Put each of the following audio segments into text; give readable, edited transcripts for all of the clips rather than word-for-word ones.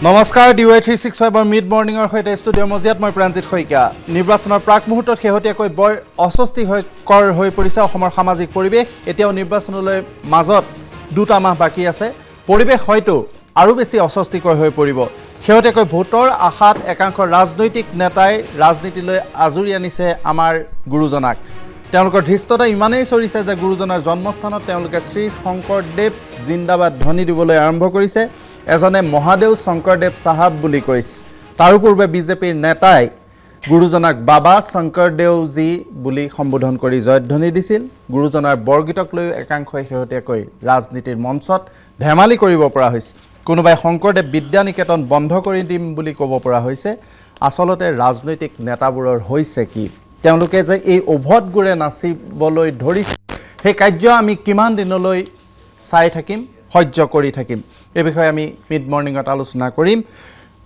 নমস্কাৰ DY365 mid মৰ্নিংৰ সৈতে studio' মজিয়াত মই প্ৰাঞ্জিত শইকীয়া নিৰ্বাচনৰ প্ৰাক মুহূৰ্তত শেহতীয়াকৈ বৰ অস্বস্তিকৰ হৈ পৰিছে অসমৰ সামাজিক পৰিৱেশ এতিয়াও নিৰ্বাচনলৈ মাজত দুটা মাহ বাকী আছে পৰিৱেশ হয়তো আৰু বেছি অস্বস্তিকৰ হৈ পৰিব শেহতীয়াকৈ ভোটৰ আশাত একাংশ ৰাজনৈতিক নেতাই ৰাজনীতিলৈ আজৰি আনিছে আমাৰ গুৰুজনাক তেওঁলোকৰ ধৃষ্টতা ইমানেই চৰিছে যে গুৰুজনাৰ জন্মস্থানত তেওঁলোকে শ্ৰী শংকৰদেৱ জিন্দাবাদ ধ্বনি দিবলৈ আৰম্ভ কৰিছে এজনে মহাদেৱ শংকৰদেৱ সাহাব বুলি কৈছে তাৰ পূৰ্বে বিজেপিৰ নেতাই গুৰুজনাক বাবা শংকৰদেৱজী বুলি সম্বোধন কৰি জয়ধ্বনি দিছিল গুৰুজনাৰ বৰগীতক লৈ একাংশই শেহতীয়াকৈ ৰাজনীতিৰ মঞ্চত ধেমালি কৰিব পৰা হৈছে কোনোবাই শংকৰদেৱ বিদ্যা নিকেতন বন্ধ কৰি দিম বুলি ক'ব পৰা হৈছে আচলতে ৰাজনৈতিক নেতাবোৰৰ হৈছে কি তেওঁলোকে যে এই অভদ গুৰে নাচিবলৈ ধৰিছে সেই কাৰ্য আমি কিমান দিনলৈ চাই থাকিম সহ্য কৰি থাকিম এই বিষয়ে আমি মিড মৰ্নিংত আলোচনা কৰিম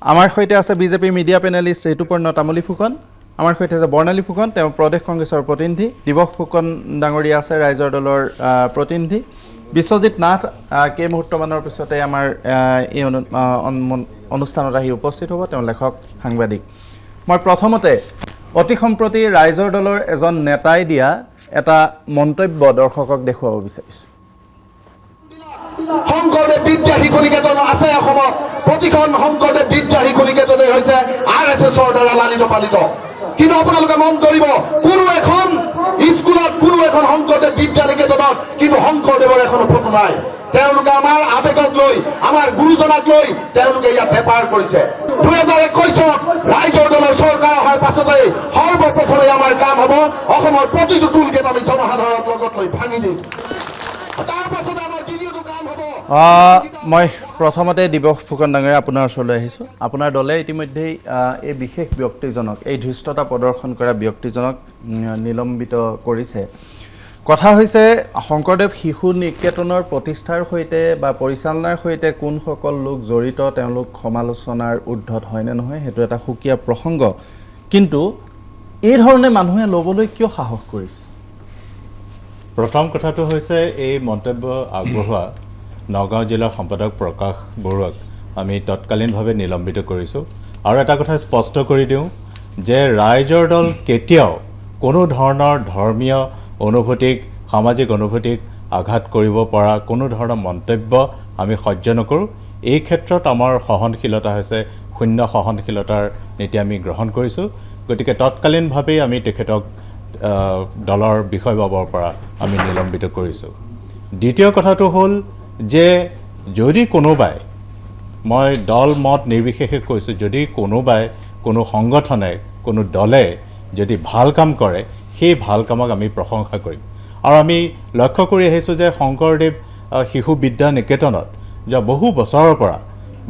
আমাৰ সৈতে আছে BJP media panellist Rituparna Tamuli Phukan আমাৰ সৈতে আছে বৰ্ণালী ফুকন তেওঁ প্ৰদেশ কংগ্ৰেছৰ প্ৰতিনিধি দিৱস ফুকন ডাঙৰীয়া আছে ৰাইজৰ দলৰ প্ৰতিনিধি বিশ্বজিৎ নাথ কেই মুহূৰ্তমানৰ পিছতে আমাৰ এই অনুষ্ঠানত আহি উপস্থিত হ'ব তেওঁ লেখক সাংবাদিক মই প্ৰথমতে অতি সম্প্ৰতি ৰাইজৰ দলৰ এজন নেতাই দিয়া এটা মন্তব্য দৰ্শকক দেখুৱাব বিচাৰিছোঁ শংকৰদেৱ বিদ্যা শিশু নিকেতন আছে অসমত প্ৰতিখন শংকৰদেৱ বিদ্যা শিশু নিকেতনে হৈছে RSSৰ দ্বাৰা লালিত পালিত কিন্তু আপোনালোকে মন কৰিব কোনো এখন স্কুলত কোনো এখন শংকৰদেৱ বিদ্যা নিকেতনত কিন্তু শংকৰদেৱৰ এখন ফটো নাই তেওঁলোকে আমাৰ আবেগক লৈ আমাৰ গুৰুজনাক লৈ তেওঁলোকে ইয়াত বেপাৰ কৰিছে 2021ত ৰাইজৰ দলৰ চৰকাৰ অহাৰ পাছতে সৰ্বপ্ৰথমে আমাৰ কাম হ'ব অসমৰ প্ৰতিটো টুলগেট আমি জনসাধাৰণৰ লগত লৈ ভাঙি দিম তাৰ পাছতে আমাৰ মই প্ৰথমতে দিৱস ফুকন ডাঙৰীয়া আপোনাৰ ওচৰলৈ আহিছোঁ আপোনাৰ দলে ইতিমধ্যেই এই বিশেষ ব্যক্তিজনক এই ধৃষ্টতা প্ৰদৰ্শন কৰা ব্যক্তিজনক নিলম্বিত কৰিছে কথা হৈছে শংকৰদেৱ শিশু নিকেতনৰ প্ৰতিষ্ঠাৰ সৈতে বা পৰিচালনাৰ সৈতে কোনসকল লোক জড়িত তেওঁলোক সমালোচনাৰ ঊৰ্ধত হয়নে নহয় সেইটো এটা সুকীয়া প্ৰসংগ কিন্তু এই ধৰণে মানুহে ল'বলৈ কিয় সাহস কৰিছে প্ৰথম কথাটো হৈছে এই মন্তব্য আগবঢ়োৱা নগাঁও জিলাৰ সম্পাদক প্ৰকাশ বৰুৱাক আমি তৎকালীনভাৱে নিলম্বিত কৰিছোঁ আৰু এটা কথা স্পষ্ট কৰি দিওঁ যে ৰাইজৰ দল কেতিয়াও কোনো ধৰণৰ ধৰ্মীয় অনুভূতিক সামাজিক অনুভূতিক আঘাত কৰিব পৰা কোনো ধৰণৰ মন্তব্য আমি সহ্য নকৰোঁ এই ক্ষেত্ৰত আমাৰ সহনশীলতা হৈছে শূন্য সহনশীলতাৰ নীতি আমি গ্ৰহণ কৰিছোঁ গতিকে তৎকালীনভাৱেই আমি তেখেতক দলৰ বিষয়বাবৰ পৰা আমি নিলম্বিত কৰিছোঁ দ্বিতীয় কথাটো হ'ল যে যদি কোনোবাই মই দল মত নিৰ্বিশেষে কৈছোঁ যদি কোনোবাই কোনো সংগঠনে কোনো দলে যদি ভাল কাম কৰে সেই ভাল কামক আমি প্ৰশংসা কৰিম আৰু আমি লক্ষ্য কৰি আহিছোঁ যে শংকৰদেৱ শিশু বিদ্যা নিকেতনত যোৱা বহু বছৰৰ পৰা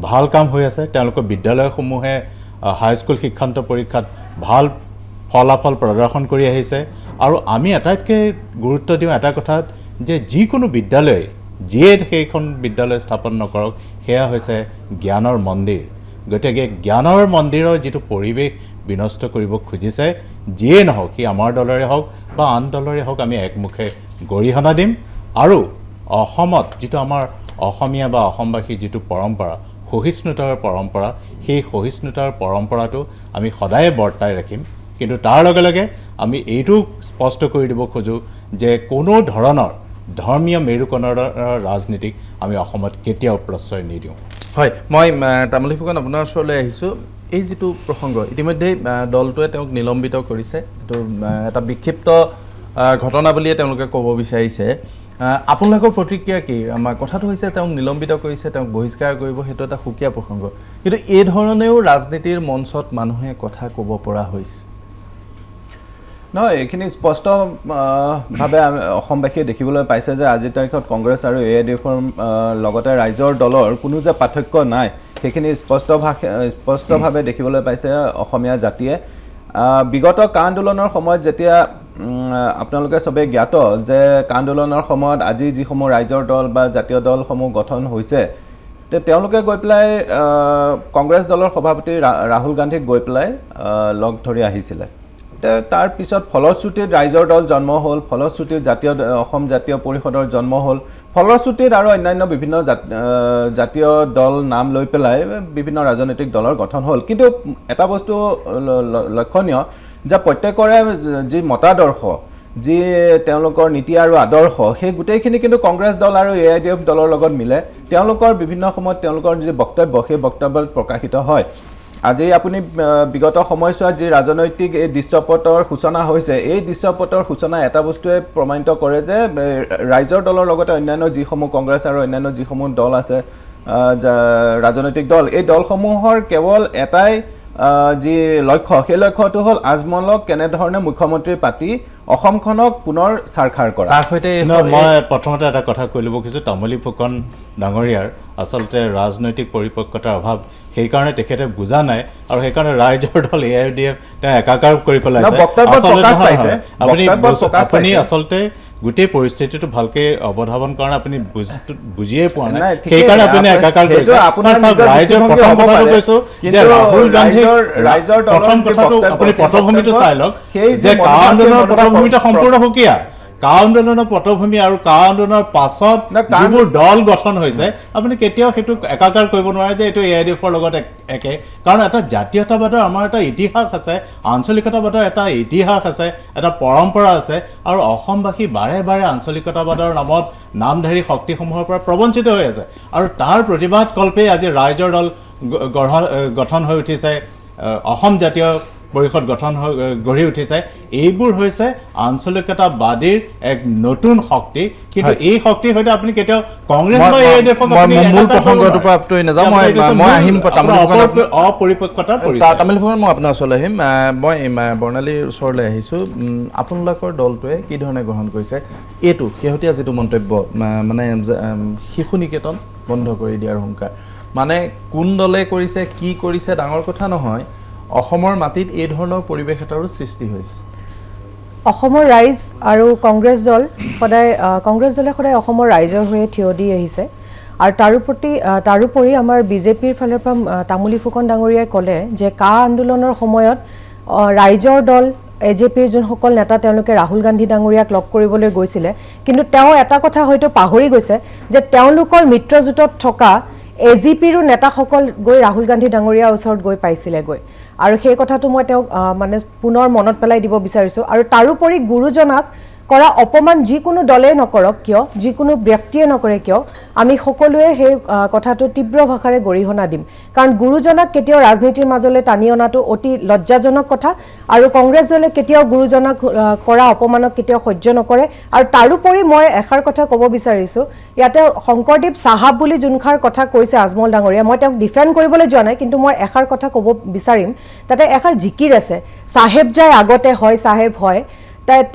ভাল কাম হৈ আছে তেওঁলোকৰ বিদ্যালয়সমূহে হাইস্কুল শিক্ষান্ত পৰীক্ষাত ভাল ফলাফল প্ৰদৰ্শন কৰি আহিছে আৰু আমি আটাইতকৈ গুৰুত্ব দিওঁ এটা কথাত যে যিকোনো বিদ্যালয় যিয়ে সেইখন বিদ্যালয় স্থাপন নকৰক সেয়া হৈছে জ্ঞানৰ মন্দিৰ গতিকে জ্ঞানৰ মন্দিৰৰ যিটো পৰিৱেশ বিনষ্ট কৰিব খুজিছে যিয়ে নহওক সি আমাৰ দলৰে হওক বা আন দলৰে হওক আমি একমুখে গৰিহণা দিম আৰু অসমত যিটো আমাৰ অসমীয়া বা অসমবাসীৰ যিটো পৰম্পৰা সহিষ্ণুতাৰ পৰম্পৰা সেই সহিষ্ণুতাৰ পৰম্পৰাটো আমি সদায় বৰ্তাই ৰাখিম কিন্তু তাৰ লগে লগে আমি এইটো স্পষ্ট কৰি দিব খোজোঁ যে কোনো ধৰণৰ ধৰ্মীয় মেৰুকৰণৰ ৰাজনীতিক আমি অসমত কেতিয়াও প্ৰশ্ৰয় নিদিওঁ হয় মই তামুলী ফুকন আপোনাৰ ওচৰলৈ আহিছোঁ এই যিটো প্ৰসংগ ইতিমধ্যেই দলটোৱে তেওঁক নিলম্বিত কৰিছে এইটো এটা বিক্ষিপ্ত ঘটনা বুলিয়ে তেওঁলোকে ক'ব বিচাৰিছে আপোনালোকৰ প্ৰতিক্ৰিয়া কি আমাৰ কথাটো হৈছে তেওঁক নিলম্বিত কৰিছে তেওঁক বহিষ্কাৰ কৰিব সেইটো এটা সুকীয়া প্ৰসংগ কিন্তু এই ধৰণেও ৰাজনীতিৰ মঞ্চত মানুহে কথা ক'ব পৰা হৈছে নহয় এইখিনি স্পষ্টভাৱে অসমবাসীয়ে দেখিবলৈ পাইছে যে আজিৰ তাৰিখত কংগ্ৰেছ আৰু AIDFৰ লগতে ৰাইজৰ দলৰ কোনো যে পাৰ্থক্য নাই সেইখিনি স্পষ্টভাৱে দেখিবলৈ পাইছে অসমীয়া জাতিয়ে বিগত কা আন্দোলনৰ সময়ত যেতিয়া আপোনালোকে সবেই জ্ঞাত যে কা আন্দোলনৰ সময়ত আজি যিসমূহ ৰাইজৰ দল বা জাতীয় দলসমূহ গঠন হৈছে তেওঁলোকে গৈ পেলাই কংগ্ৰেছ দলৰ সভাপতি ৰাহুল গান্ধীক গৈ পেলাই লগ ধৰি আহিছিলে তাৰ পিছত ফলশ্ৰুতিত ৰাইজৰ দল জন্ম হ'ল ফলশ্ৰুতিত অসম জাতীয় পৰিষদৰ জন্ম হ'ল ফলশ্ৰুতিত আৰু অন্যান্য বিভিন্ন জাতীয় দল নাম লৈ পেলাই বিভিন্ন ৰাজনৈতিক দলৰ গঠন হ'ল কিন্তু এটা বস্তু লক্ষণীয় যে প্ৰত্যেকৰে যি মতাদৰ্শ যি তেওঁলোকৰ নীতি আৰু আদৰ্শ সেই গোটেইখিনি কিন্তু কংগ্ৰেছ দল আৰু AIDF দলৰ লগত মিলে তেওঁলোকৰ বিভিন্ন সময়ত তেওঁলোকৰ যি বক্তব্য সেই বক্তব্যত প্ৰকাশিত হয় আজি আপুনি বিগত সময়ছোৱাত যি ৰাজনৈতিক এই দৃশ্যপটৰ সূচনা হৈছে এই দৃশ্যপটৰ সূচনা এটা বস্তুৱে প্ৰমাণিত কৰে যে ৰাইজৰ দলৰ লগতে অন্যান্য যিসমূহ কংগ্ৰেছ আৰু অন্যান্য যিসমূহ দল আছে ৰাজনৈতিক দল এই দলসমূহৰ কেৱল এটাই যি লক্ষ্য সেই লক্ষ্যটো হ'ল আজমলক কেনেধৰণে মুখ্যমন্ত্ৰী পাতি অসমখনক পুনৰ সাৰখাৰ কৰা তাৰ সৈতে মই প্ৰথমতে এটা কথা কৈ ল'ব খুজিছোঁ তামুলী ফুকন ডাঙৰীয়াৰ আচলতে ৰাজনৈতিক পৰিপক্কতাৰ অভাৱ সেইকাৰণে তেখেতে বুজা নাই আৰু সেইকাৰণে ৰাইজৰ দল AIDF তেওঁ একাকাৰ কৰি পেলাইছে আপুনি আচলতে গোটেই পৰিস্থিতিটো ভালকে অৱধাৱন কাৰণ আপুনি বুজিয়ে পোৱা নাই সেইকাৰণে আপুনি একাকাৰ কৰিছে ৰাইজৰ প্ৰথম কথাটো কৈছো যে ৰাহুল গান্ধীৰ ৰাইজৰ প্ৰথম কথাটো আপুনি পটভূমিটো চাই লওক যে কা আন্দোলনৰ পটভূমিটো সম্পূৰ্ণ সুকীয়া কা আন্দোলনৰ পটভূমি আৰু কা আন্দোলনৰ পাছত যিবোৰ দল গঠন হৈছে আপুনি কেতিয়াও সেইটো একাকাৰ কৰিব নোৱাৰে যে এইটো AIDFৰ লগত একে কাৰণ এটা জাতীয়তাবাদৰ আমাৰ এটা ইতিহাস আছে আঞ্চলিকতাবাদৰ এটা ইতিহাস আছে এটা পৰম্পৰা আছে আৰু অসমবাসী বাৰে বাৰে আঞ্চলিকতাবাদৰ নামত নামধাৰী শক্তিসমূহৰ পৰা প্ৰবঞ্চিত হৈ আছে আৰু তাৰ প্ৰতিবাদ কল্পে আজি ৰাইজৰ দল গঠন হৈ উঠিছে অসম জাতীয় পৰিষদ গঠন গঢ়ি উঠিছে এইবোৰ হৈছে আঞ্চলিকতাবাদীৰ এক নতুন শক্তি কিন্তু এই শক্তিৰ সৈতে আপুনি কেতিয়াও কংগ্ৰেছ বা AIDFক মূল প্ৰসংগটোৰ পৰা আঁতৰি নাযাওঁ মই আহিম অপৰিপক্কতাৰ তামিল ফুকন মই আপোনাৰ ওচৰলৈ আহিম মই বৰ্ণালীৰ ওচৰলৈ আহিছোঁ আপোনালোকৰ দলটোৱে কি ধৰণে গ্ৰহণ কৰিছে এইটো শেহতীয়া যিটো মন্তব্য মানে শিশু নিকেতন বন্ধ কৰি দিয়াৰ হুংকাৰ মানে কোন দলে কৰিছে কি কৰিছে ডাঙৰ কথা নহয় অসমৰ মাটিত এই ধৰণৰ পৰিৱেশ এটাৰো সৃষ্টি হৈছে অসমৰ ৰাইজ আৰু কংগ্ৰেছ দলে সদায় অসমৰ ৰাইজৰ হৈ থিয় দি আহিছে আৰু তাৰোপৰি আমাৰ বিজেপিৰ ফালৰ পৰা তামুলী ফুকন ডাঙৰীয়াই ক'লে যে কা আন্দোলনৰ সময়ত ৰাইজৰ দল AJPৰ যোনসকল নেতা তেওঁলোকে ৰাহুল গান্ধী ডাঙৰীয়াক লগ কৰিবলৈ গৈছিলে কিন্তু তেওঁ এটা কথা হয়তো পাহৰি গৈছে যে তেওঁলোকৰ মিত্ৰজোঁটত থকা AJPৰো নেতাসকল গৈ ৰাহুল গান্ধী ডাঙৰীয়াৰ ওচৰত গৈ পাইছিলে আৰু সেই কথাটো মই তেওঁক মানে পুনৰ মনত পেলাই দিব বিচাৰিছোঁ আৰু তাৰোপৰি গুৰুজনাক কৰা অপমান যিকোনো দলে নকৰক কিয় যিকোনো ব্যক্তিয়ে নকৰে কিয় আমি সকলোৱে সেই কথাটো তীব্ৰ ভাষাৰে গৰিহণা দিম কাৰণ গুৰুজনাক কেতিয়াও ৰাজনীতিৰ মাজলৈ টানি অনাটো অতি লজ্জাজনক কথা আৰু কংগ্ৰেছ দলে কেতিয়াও গুৰুজনাক কৰা অপমানক কেতিয়াও সহ্য নকৰে আৰু তাৰোপৰি মই এষাৰ কথা ক'ব বিচাৰিছোঁ ইয়াতে শংকৰদেৱ চাহাব বুলি যোনষাৰ কথা কৈছে আজমল ডাঙৰীয়া মই তেওঁক ডিফেণ্ড কৰিবলৈ যোৱা নাই কিন্তু মই এষাৰ কথা ক'ব বিচাৰিম তাতে এষাৰ জিকিৰ আছে চাহেব যায় আগতে হয় চাহেব হয়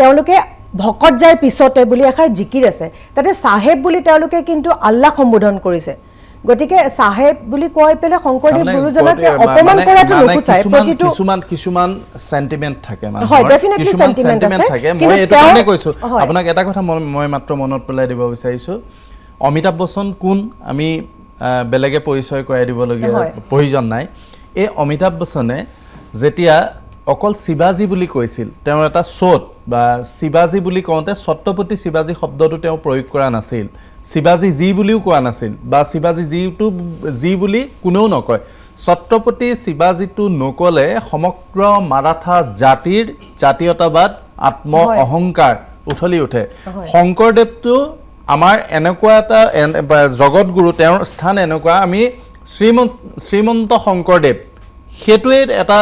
তেওঁলোকে ভকত যায় পিছতে বুলি এষাৰ জিকিৰ আছে তাতে চাহেব বুলি তেওঁলোকে কিন্তু আল্লাহ সম্বোধন কৰিছে গতিকে চাহেব বুলি কৈ পেলে শংকৰদেৱ গুৰুজনাক অপমান কৰাটো নুখুচায় প্ৰতিটো কিছুমান সেন্টিমেন্ট থাকে মানে হয় ডেফিনেটলি সেন্টিমেন্ট আছে মই এটা কাৰণে কৈছো আপোনাক এটা কথা মই মাত্ৰ মনত পেলাই দিব বিচাৰিছো অমিতাভ বচ্চন কোন আমি বেলেগে পৰিচয় কৰাই দিবলগীয়া প্ৰয়োজন নাই এই অমিতাভ বচ্চনে যেতিয়া অকল শিৱাজী বুলি কৈছিল তেওঁৰ এটা শোট বা শিৱাজী বুলি কওঁতে ছত্ৰপতি শিৱাজী শব্দটো তেওঁ প্ৰয়োগ কৰা নাছিল শিৱাজী জি বুলিও কোৱা নাছিল বা শিৱাজী জি বুলি কোনেও নকয় ছত্ৰপতি শিৱাজীটো নকলে সমগ্ৰ মাৰাঠা জাতিৰ জাতীয়তাবাদ আত্ম অহংকাৰ উঠলি উঠে শংকৰদেৱটো আমাৰ এনেকুৱা এটা জগতগুৰু তেওঁৰ স্থান এনেকুৱা আমি শ্ৰীমন্ত শংকৰদেৱ সেইটোৱে এটা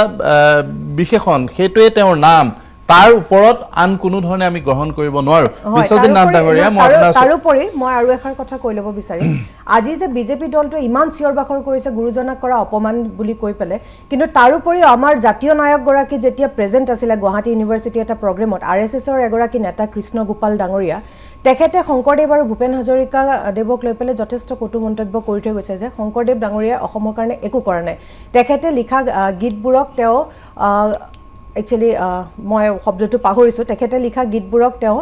বিশেষণ সেইটোৱে তেওঁৰ নাম তাৰ ওপৰত আন কোনো ধৰণে আমি গ্ৰহণ কৰিব নোৱাৰো বিশ্বজিৎ নাথ ডাঙৰীয়া মই আপোনাৰ তাৰোপৰি মই আৰু এষাৰ কথা কৈ ল'ব বিচাৰিম আজি যে বিজেপি দলটোৱে ইমান চিঞৰ বাখৰ কৰিছে গুৰুজনাক কৰা অপমান বুলি কৈ পেলে কিন্তু তাৰোপৰি আমাৰ জাতীয় নায়কগৰাকী যেতিয়া প্ৰেজেণ্ট আছিলে গুৱাহাটী ইউনিভাৰ্চিটি এটা প্ৰগ্ৰেমত RSSৰ এগৰাকী নেতা কৃষ্ণ গোপাল ডাঙৰীয়া তেখেতে শংকৰদেৱ আৰু ভূপেন হাজৰিকা দেৱক লৈ পেলাই যথেষ্ট কটু মন্তব্য কৰি থৈ গৈছে যে শংকৰদেৱ ডাঙৰীয়াই অসমৰ কাৰণে একো কৰা নাই তেখেতে লিখা গীতবোৰক তেওঁ একচুৱেলি মই শব্দটো পাহৰিছোঁ তেখেতে লিখা গীতবোৰক তেওঁ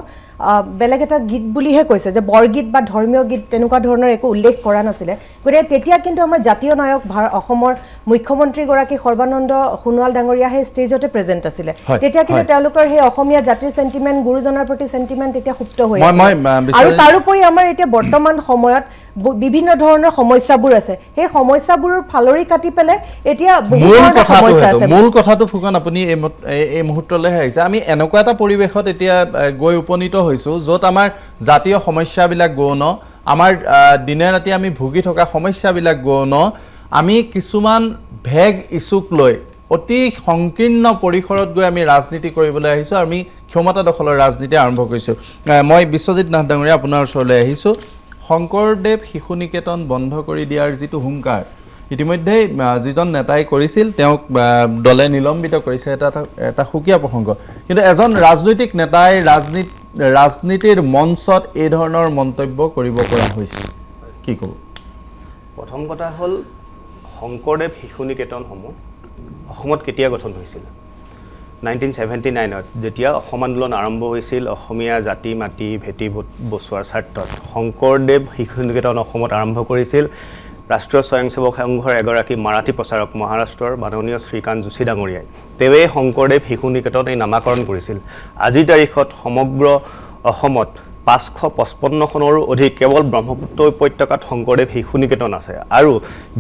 বেলেগ এটা গীত বুলিহে কৈছে যে বৰগীত বা ধৰ্মীয় গীত তেনেকুৱা ধৰণৰ একো উল্লেখ কৰা নাছিলে গতিকে তেতিয়া কিন্তু আমাৰ জাতীয় নায়ক অসমৰ মুখ্যমন্ত্ৰীগৰাকী সৰ্বানন্দ সোণোৱাল ডাঙৰীয়া সেই ষ্টেজতে প্ৰেজেণ্ট আছিলে তেতিয়া কিন্তু তেওঁলোকৰ সেই অসমীয়া জাতিৰ চেণ্টিমেণ্ট গুৰুজনাৰ প্ৰতি চেণ্টিমেণ্ট তেতিয়া সুপ্ত হৈ আছে আৰু তাৰোপৰি আমাৰ এতিয়া বৰ্তমান সময়ত বিভিন্ন ধৰণৰ সমস্যাবোৰ আছে সেই সমস্যাবোৰৰ ফালৰি কাটি পেলাই এতিয়া মূল কথাটো ফুকন আপুনি এই মুহূৰ্তলৈহে আহিছে আমি এনেকুৱা এটা পৰিৱেশত এতিয়া গৈ উপনীত হৈছোঁ য'ত আমাৰ জাতীয় সমস্যাবিলাক গৌণ আমাৰ দিনে ৰাতি আমি ভুগি থকা সমস্যাবিলাক গৌণ আমি কিছুমান ভেগ ইছ্যুক লৈ অতি সংকীৰ্ণ পৰিসৰত গৈ আমি ৰাজনীতি কৰিবলৈ আহিছোঁ আৰু আমি ক্ষমতা দখলৰ ৰাজনীতি আৰম্ভ কৰিছোঁ মই বিশ্বজিৎ নাথ ডাঙৰীয়া আপোনাৰ ওচৰলৈ আহিছোঁ শংকৰদেৱ শিশু নিকেতন বন্ধ কৰি দিয়াৰ যিটো হুংকাৰ ইতিমধ্যেই যিজন নেতাই কৰিছিল তেওঁক দলে নিলম্বিত কৰিছে এটা সুকীয়া প্ৰসংগ কিন্তু এজন ৰাজনৈতিক নেতাই ৰাজনীতিৰ মঞ্চত এই ধৰণৰ মন্তব্য কৰিব পৰা হৈছে কি ক'ব প্ৰথম কথা হ'ল শংকৰদেৱ শিশু নিকেতনসমূহ অসমত কেতিয়া গঠন হৈছিল 1979ত যেতিয়া অসম আন্দোলন আৰম্ভ হৈছিল অসমীয়া জাতি মাটি ভেটি বচোৱাৰ স্বাৰ্থত শংকৰদেৱ শিশু নিকেতন অসমত আৰম্ভ কৰিছিল ৰাষ্ট্ৰীয় স্বয়ংসেৱক সংঘৰ এগৰাকী মাৰাঠী প্ৰচাৰক মহাৰাষ্ট্ৰৰ মাননীয় শ্ৰীকান্ত যোশী ডাঙৰীয়াই তেওঁৱে শংকৰদেৱ শিশু নিকেতন এই নামাকৰণ কৰিছিল আজিৰ তাৰিখত সমগ্ৰ অসমত 555খনৰো অধিক কেৱল ব্ৰহ্মপুত্ৰ উপত্যকাত শংকৰদেৱ শিশু নিকেতন আছে আৰু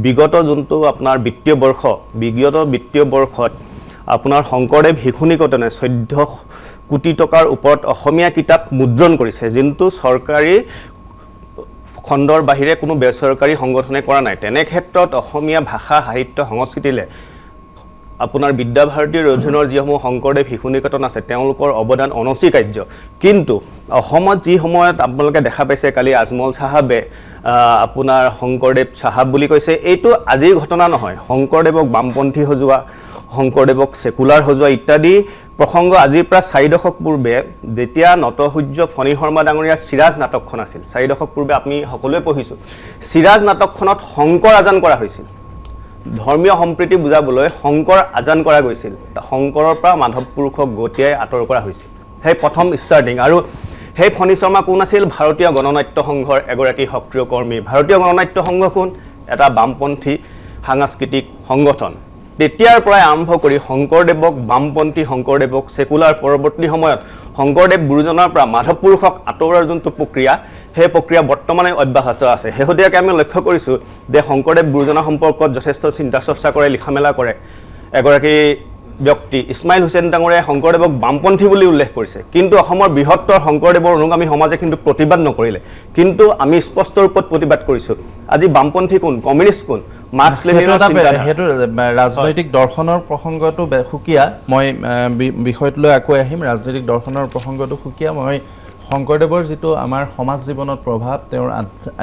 বিগত যোনটো আপোনাৰ বিত্তীয় বৰ্ষত আপোনাৰ শংকৰদেৱ শিশু নিকেতনে 14 কোটি টকাৰ ওপৰত অসমীয়া কিতাপ মুদ্ৰণ কৰিছে যোনটো চৰকাৰী খণ্ডৰ বাহিৰে কোনো বেচৰকাৰী সংগঠনে কৰা নাই তেনে ক্ষেত্ৰত অসমীয়া ভাষা সাহিত্য সংস্কৃতিলে আপোনাৰ বিদ্যাভাৰতীৰ অধীনৰ যিসমূহ শংকৰদেৱ শিশু নিকেতন আছে তেওঁলোকৰ অৱদান অনস্বীকাৰ্য কিন্তু অসমত যি সময়ত আপোনালোকে দেখা পাইছে কালি আজমল চাহাবে আপোনাৰ শংকৰদেৱ চাহাব বুলি কৈছে এইটো আজিৰ ঘটনা নহয় শংকৰদেৱক বামপন্থী সজোৱা শংকৰদেৱক সেকুলাৰ সজোৱা ইত্যাদি প্ৰসংগ আজিৰ পৰা 4 দশক পূৰ্বে যেতিয়া নটসূৰ্য ফণী শৰ্মা ডাঙৰীয়াৰ সিৰাজ নাটকখন আছিল 4 দশক পূৰ্বে আমি সকলোৱে পঢ়িছোঁ সিৰাজ নাটকখনত শংকৰ আজান কৰা হৈছিল ধৰ্মীয় সম্প্ৰীতি বুজাবলৈ শংকৰ আজান কৰা গৈছিল শংকৰৰ পৰা মাধৱ পুৰুষক গতিয়াই আঁতৰ কৰা হৈছিল সেই প্ৰথম ষ্টাৰ্টিং আৰু সেই ফণী শৰ্মা কোন আছিল ভাৰতীয় গণনাট্য সংঘৰ এগৰাকী সক্ৰিয় কৰ্মী ভাৰতীয় গণনাট্য সংঘ কোন এটা বামপন্থী সাংস্কৃতিক সংগঠন তেতিয়াৰ পৰাই আৰম্ভ কৰি শংকৰদেৱক বামপন্থী শংকৰদেৱক সেকুলাৰ পৰৱৰ্তী সময়ত শংকৰদেৱ গুৰুজনাৰ পৰা মাধৱ পুৰুষক আঁতৰোৱাৰ যোনটো প্ৰক্ৰিয়া সেই প্ৰক্ৰিয়া বৰ্তমানে অব্যাহত আছে শেহতীয়াকৈ আমি লক্ষ্য কৰিছোঁ যে শংকৰদেৱ গুৰুজনা সম্পৰ্কত যথেষ্ট চিন্তা চৰ্চা কৰে লিখা মেলা কৰে এগৰাকী ব্যক্তি ইছমাইল হুছেইন ডাঙৰীয়াই শংকৰদেৱক বামপন্থী বুলি উল্লেখ কৰিছে কিন্তু অসমৰ বৃহত্তৰ শংকৰদেৱৰ অনুগামী সমাজে কিন্তু প্ৰতিবাদ নকৰিলে কিন্তু আমি স্পষ্ট ৰূপত প্ৰতিবাদ কৰিছোঁ আজি বামপন্থী কোন কমিউনিষ্ট কোন মাৰ্ক্স লেনিনৰ চিন্তাধাৰা হেতু ৰাজনৈতিক দৰ্শনৰ প্ৰসংগটো সুকীয়া মই বিষয়টোলৈ আকৌ আহিম ৰাজনৈতিক দৰ্শনৰ প্ৰসংগটো সুকীয়া মই শংকৰদেৱৰ যিটো আমাৰ সমাজ জীৱনত প্ৰভাৱ তেওঁৰ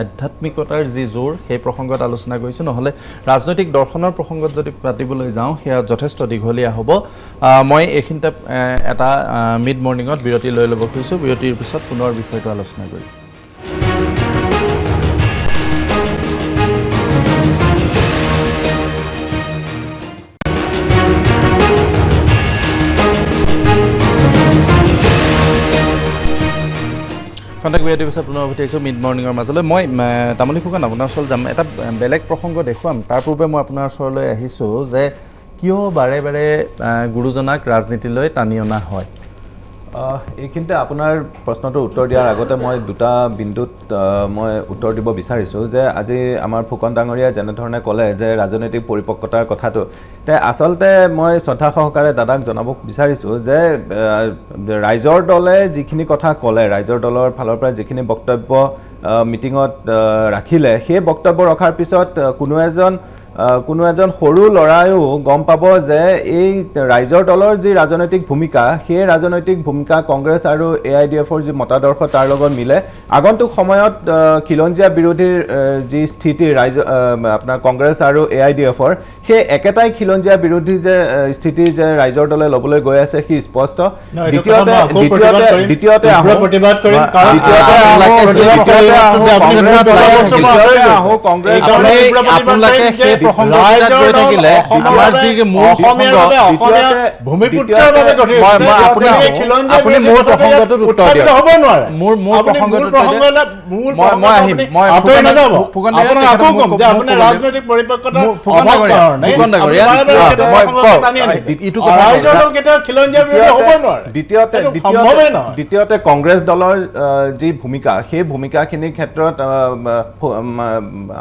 আধ্যাত্মিকতাৰ যি জোৰ সেই প্ৰসংগত আলোচনা কৰিছোঁ নহ'লে ৰাজনৈতিক দৰ্শনৰ প্ৰসংগত যদি পাতিবলৈ যাওঁ সেয়া যথেষ্ট দীঘলীয়া হ'ব মই এইখিনিতে এটা মিড মৰ্ণিঙত বিৰতি লৈ ল'ব খুজিছোঁ বিৰতিৰ পিছত পুনৰ বিষয়টো আলোচনা কৰিম কণ্টেক্ট বিৰতিৰ পিছত পুনৰ উভতি আহিছোঁ মিড মৰ্ণিঙৰ মাজলৈ মই তামুলী ফুকন আপোনাৰ ওচৰলৈ যাম এটা বেলেগ প্ৰসংগ দেখুৱাম তাৰ পূৰ্বে মই আপোনাৰ ওচৰলৈ আহিছোঁ যে কিয় বাৰে বাৰে গুৰুজনাক ৰাজনীতিলৈ টানি অনা হয় এইখিনিতে আপোনাৰ প্ৰশ্নটো উত্তৰ দিয়াৰ আগতে মই দুটা বিন্দুত মই উত্তৰ দিব বিচাৰিছোঁ যে আজি আমাৰ ফুকন ডাঙৰীয়াই যেনেধৰণে ক'লে যে ৰাজনৈতিক পৰিপক্কতাৰ কথাটো আচলতে মই শ্ৰদ্ধা সহকাৰে দাদাক জনাব বিচাৰিছোঁ যে ৰাইজৰ দলে যিখিনি কথা ক'লে ৰাইজৰ দলৰ ফালৰ পৰা যিখিনি বক্তব্য মিটিঙত ৰাখিলে সেই বক্তব্য ৰখাৰ পিছত কোনো এজন সৰু ল'ৰায়ো গম পাব যে এই ৰাইজৰ দলৰ যি ৰাজনৈতিক ভূমিকা সেই ৰাজনৈতিক ভূমিকা কংগ্ৰেছ আৰু AIDFৰ যি মতাদৰ্শ তাৰ লগত মিলে আগন্তুক সময়ত খিলঞ্জীয়া বিৰোধীৰ যি স্থিতি আপোনাৰ কংগ্ৰেছ আৰু AIDFৰ সেই একেটাই খিলঞ্জীয়া বিৰোধী যে স্থিতি যে ৰাইজৰ দলে ল'বলৈ গৈ আছে সি স্পষ্ট দ্বিতীয়তে প্ৰসংগ গৈ থাকিলে আমাৰ যি মূল ভূমিপুত্ৰৰ বাবে গঠিত আপুনি মোৰ প্ৰসংগটোত উত্তৰ দিয়ক হ'ব নোৱাৰে মোৰ প্ৰসংগটোত ৰাজনৈতিক পৰিপক্কতা দ্বিতীয়তে কংগ্ৰেছ দলৰ যি ভূমিকা সেই ভূমিকাখিনিৰ ক্ষেত্ৰত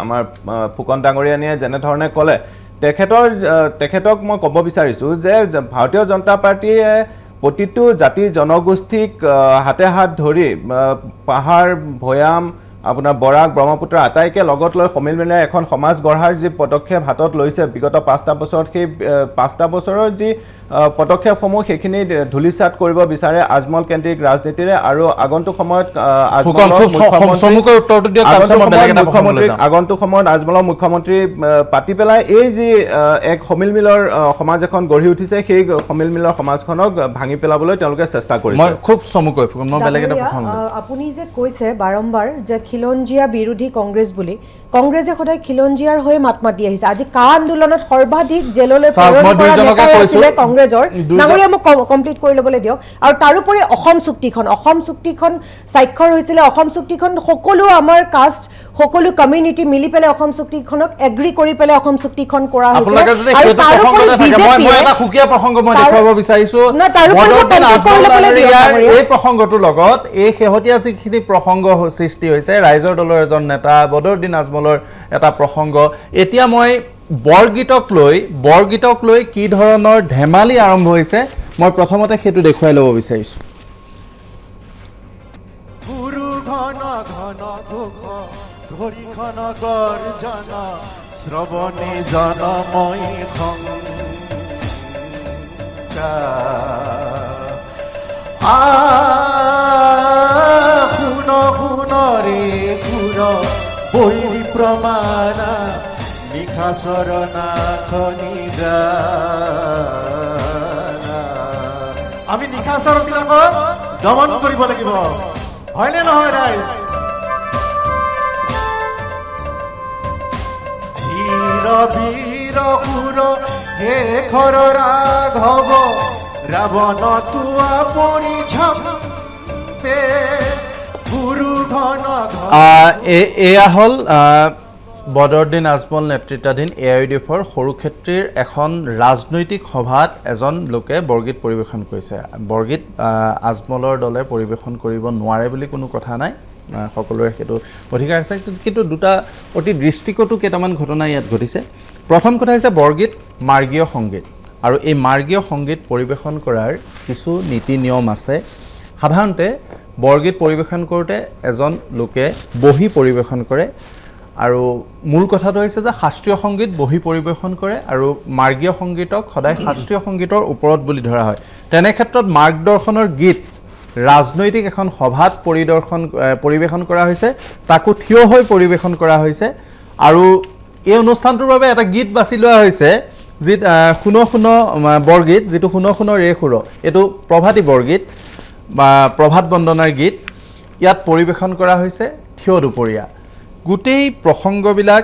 আমাৰ ফুকন ডাঙৰীয়ানীয়ে যেনেধৰণে ক'লে তেখেতক মই ক'ব বিচাৰিছোঁ যে ভাৰতীয় জনতা পাৰ্টীয়ে প্ৰতিটো জাতি জনগোষ্ঠীক হাতে হাত ধৰি পাহাৰ ভৈয়াম আপোনাৰ বৰাক ব্ৰহ্মপুত্ৰ আটাইকে লগত লৈ সমিল মিলাই এখন সমাজ গঢ়াৰ যি পদক্ষেপ হাতত লৈছে বিগত 5টা বছৰত সেই 5টা বছৰৰ যি পদক্ষেপসমূহ সেইখিনি ধূলিসাৎ কৰিব বিচাৰে আজমল কেন্দ্ৰিক ৰাজনীতিৰে আৰু আগন্তুক সময়ত আগন্তুক সময়ত আজমলৰ মুখ্যমন্ত্ৰী পাতি পেলাই এই যি এক সমিল মিলৰ সমাজ এখন গঢ়ি উঠিছে সেই সমিল মিলৰ সমাজখনক ভাঙি পেলাবলৈ তেওঁলোকে চেষ্টা কৰিছে মই খুব চমুকৈ মই বেলেগ এটা প্ৰসংগ আপুনি যে কৈছে বাৰম্বাৰ যে খিলঞ্জীয়া বিৰোধী কংগ্ৰেছ বুলি কংগ্ৰেছে সদায় খিলঞ্জীয়াৰ হৈ মাত মাতি আহিছে আজি কা আন্দোলনত সৰ্বাধিক জেললৈ প্ৰেৰণ কৰা নেতাই আছিলে কংগ্ৰেছৰ ডাঙৰীয়া মোক কমপ্লিট কৰি ল'বলৈ দিয়ক আৰু তাৰোপৰি অসম চুক্তিখন স্বাক্ষৰ হৈছিলে অসম চুক্তিখন সকলো আমাৰ কাষ্ট সকলো কমিউনিটি মিলি পেলাই অসম চুক্তিখনক এগ্ৰি কৰি পেলাই অসম চুক্তিখন কৰা হৈছে আৰু তাৰোপৰি বিজেপিয়ে এটা সুকীয়া প্ৰসংগ মই দেখুৱাব বিচাৰিছো এই প্ৰসংগটোৰ লগত এই শেহতীয়া যিখিনি প্ৰসংগ সৃষ্টি হৈছে ৰাইজৰ দলৰ এজন নেতা বদৰুদ্দিন আজমলৰ এটা প্ৰসংগ এতিয়া মই বৰগীতক লৈ কি ধৰণৰ ধেমালি আৰম্ভ হৈছে মই প্ৰথমতে সেইটো দেখুৱাই ল'ব বিচাৰিছো শ্ৰৱণে জনময় শুন ৰে ঘুৰ বৈৰী প্ৰমাণ নিশা চৰণা খনি আমি নিশা চৰণবিলাকক দমন কৰিব লাগিব হয়নে নহয় ৰাইজ বীৰ সুৰ হে খৰ ৰাঘৱ ৰাৱণ তুৱা পৰিছম্পে গুৰু ঘন এয়া হ'ল বদৰুদ্দিন আজমল নেতৃত্বাধীন AIUDFৰ সৰুক্ষেত্ৰীৰ এখন ৰাজনৈতিক সভাত এজন লোকে বৰগীত পৰিৱেশন কৰিছে বৰগীত আজমলৰ দলে পৰিৱেশন কৰিব নোৱাৰে বুলি কোনো কথা নাই সকলোৰে সেইটো অধিকাৰ আছে কিন্তু দুটা অতি দৃষ্টিকটু কেইটামান ঘটনা ইয়াত ঘটিছে প্ৰথম কথা হৈছে বৰগীত মাৰ্গীয় সংগীত আৰু এই মাৰ্গীয় সংগীত পৰিৱেশন কৰাৰ কিছু নীতি নিয়ম আছে সাধাৰণতে বৰগীত পৰিৱেশন কৰোঁতে এজন লোকে বহি পৰিৱেশন কৰে আৰু মূল কথাটো হৈছে যে শাস্ত্ৰীয় সংগীত বহি পৰিৱেশন কৰে আৰু মাৰ্গীয় সংগীতক সদায় শাস্ত্ৰীয় সংগীতৰ ওপৰত বুলি ধৰা হয় তেনে ক্ষেত্ৰত মাৰ্গদৰ্শনৰ গীত ৰাজনৈতিক এখন সভাত পৰিৱেশন কৰা হৈছে তাকো থিয় হৈ পৰিৱেশন কৰা হৈছে আৰু এই অনুষ্ঠানটোৰ বাবে এটা গীত বাছি লোৱা হৈছে যি শুন বৰগীত যিটো শুন ৰে সুৰ এইটো প্ৰভাতী বৰগীত বা প্ৰভাত বন্দনাৰ গীত ইয়াত পৰিৱেশন কৰা হৈছে থিয় দুপৰীয়া গোটেই প্ৰসংগবিলাক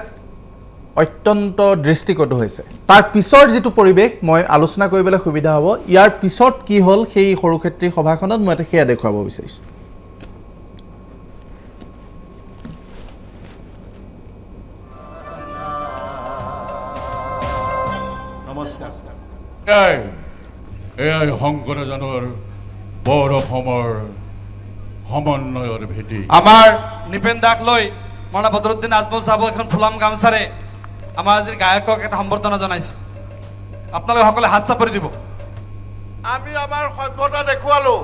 অত্যন্ত দৃষ্টিকটু হৈছে তাৰ পিছৰ যিটো পৰিৱেশ মই আলোচনা কৰিবলৈ সুবিধা হ'ব ইয়াৰ পিছত কি হ'ল সেই সৰুক্ষেত্ৰী সভাখনত মই সেয়া দেখুৱাব বিচাৰিছোঁ নমস্কাৰ এয়াই শংকৰজনৰ বৰ অসমৰ সমন্বয়ৰ ভেটি আমাৰ নিপেন দাক লৈ মৌলানা বদৰুদ্দিন আজমল সাহেব এখন ফুলাম গামোচাৰে আমাৰ আজিৰ গায়কক এটা সম্বৰ্ধনা জনাইছে আপোনালোকে সকলে হাত চাপৰি দিব আমি আমাৰ সভ্যতা দেখুৱালো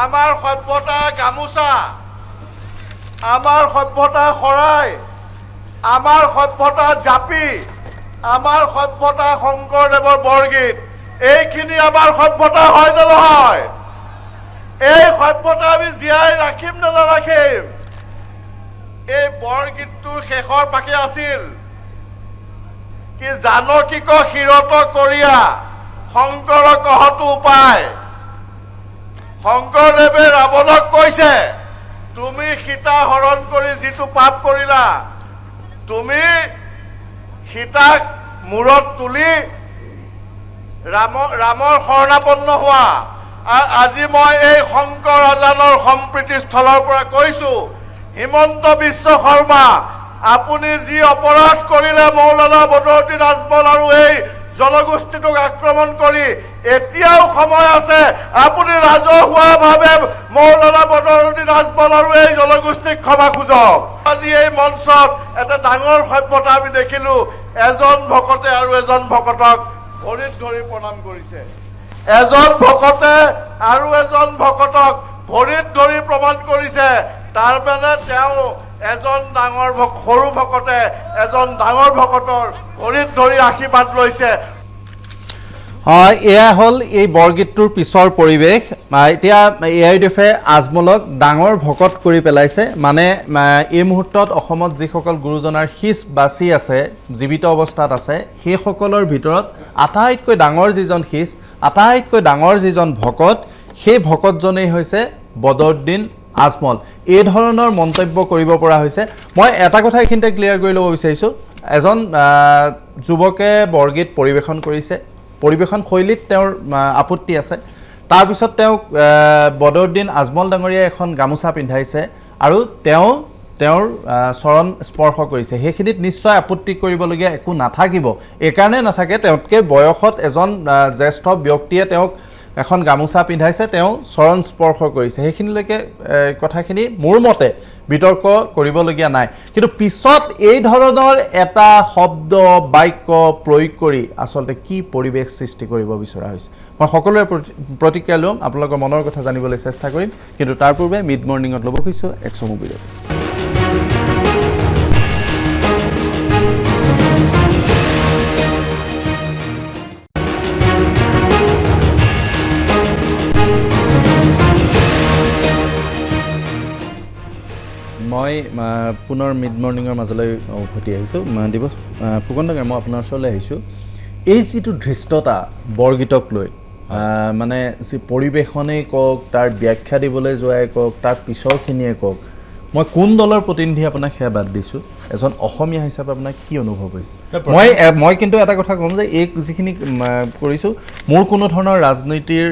আমাৰ সভ্যতা গামোচা আমাৰ সভ্যতা শৰাই আমাৰ সভ্যতা জাপি আমাৰ সভ্যতা শংকৰদেৱৰ বৰগীত এইখিনি আমাৰ সভ্যতা হয় নে নহয় এই সভ্যতা আমি জীয়াই ৰাখিম নে নাৰাখিম এই বৰগীতটোৰ শেষৰ পাকে আছিল কি জানকীক শিৰত কৰিয়া শংকৰ কহতো উপায় শংকৰদেৱে ৰাৱণক কৈছে তুমি সীতা হৰণ কৰি যিটো পাপ কৰিলা তুমি সীতাক মূৰত তুলি ৰামৰ শৰণাপন্ন হোৱা আৰু আজি মই এই শংকৰ আজানৰ সম্প্ৰীতিস্থলৰ পৰা কৈছোঁ হিমন্ত বিশ্ব শৰ্মা আপুনি যি অপৰাধ কৰিলে মৌলানা বদৰুদ্দিন আজমল আৰু এই জনগোষ্ঠীটোক আক্ৰমণ কৰি এতিয়াও সময় আছে আপুনি ৰাজহুৱাভাৱে মৌলানা বদৰুদ্দিন আজমল আৰু এই জনগোষ্ঠীক ক্ষমা খোজক আজি এই মঞ্চত এটা ডাঙৰ সভ্যতা আমি দেখিলোঁ এজন ভকতে আৰু এজন ভকতক ভৰিত ধৰি প্ৰণাম কৰিছে এজন ভকতে আৰু এজন ভকতক ভৰিত ধৰি প্ৰমাণ কৰিছে তাৰ মানে তেওঁ এজন ডাঙৰ সৰু ভকতে এজন ডাঙৰ ভকতৰ ভৰিত ধৰি আশীৰ্বাদ লৈছে এয়া হ'ল এই বৰগীতটোৰ পিছৰ পৰিৱেশ এতিয়া AIDFে আজমলক ডাঙৰ ভকত কৰি পেলাইছে মানে এই মুহূৰ্তত অসমত যিসকল গুৰুজনাৰ শিষ বাচি আছে জীৱিত অৱস্থাত আছে সেইসকলৰ ভিতৰত আটাইতকৈ ডাঙৰ যিজন শিষ আটাইতকৈ ডাঙৰ যিজন ভকত সেই ভকতজনেই হৈছে বদৰুদ্দিন আজমল এই ধৰণৰ মন্তব্য কৰিব পৰা হৈছে মই এটা কথা এইখিনিতে ক্লিয়াৰ কৰি ল'ব বিচাৰিছোঁ এজন যুৱকে বৰগীত পৰিৱেশন কৰিছে পৰিৱেশন শৈলীত তেওঁৰ আপত্তি আছে তাৰপিছত তেওঁক বদৰুদ্দিন আজমল ডাঙৰীয়াই এখন গামোচা পিন্ধাইছে আৰু তেওঁৰ চৰণ স্পৰ্শ কৰিছে সেইখিনিত নিশ্চয় আপত্তি কৰিবলগীয়া একো নাথাকিব এইকাৰণে নাথাকে তেওঁতকৈ বয়সত এজন জ্যেষ্ঠ ব্যক্তিয়ে তেওঁক এখন গামোচা পিন্ধাইছে তেওঁ চৰণ স্পৰ্শ কৰিছে সেইখিনিলৈকে কথাখিনি মোৰ মতে বিতৰ্ক কৰিবলগীয়া নাই কিন্তু পিছত এই ধৰণৰ এটা শব্দ বাক্য প্ৰয়োগ কৰি আচলতে কি পৰিৱেশ সৃষ্টি কৰিব বিচৰা হৈছে মই সকলোৰে প্ৰতিক্ৰিয়া ল'ম আপোনালোকৰ মনৰ কথা জানিবলৈ চেষ্টা কৰিম কিন্তু তাৰ পূৰ্বে মিড মৰ্ণিঙত ল'ব খুজিছোঁ এক চমু বিৰতি মই পুনৰ মিড মৰ্ণিঙৰ মাজলৈ উভতি আহিছোঁ দিব ফুকন ডাঙৰ মই আপোনাৰ ওচৰলৈ আহিছোঁ এই যিটো ধৃষ্টতা বৰগীতক লৈ মানে যি পৰিৱেশনেই কওক তাৰ ব্যাখ্যা দিবলৈ যোৱাই কওক তাৰ পিছৰখিনিয়ে কওক মই কোন দলৰ প্ৰতিনিধি আপোনাক সেয়া বাদ দিছোঁ এজন অসমীয়া হিচাপে আপোনাৰ কি অনুভৱ হৈছে মই কিন্তু এটা কথা ক'ম যে এই যিখিনি কৰিছোঁ মোৰ কোনো ধৰণৰ ৰাজনীতিৰ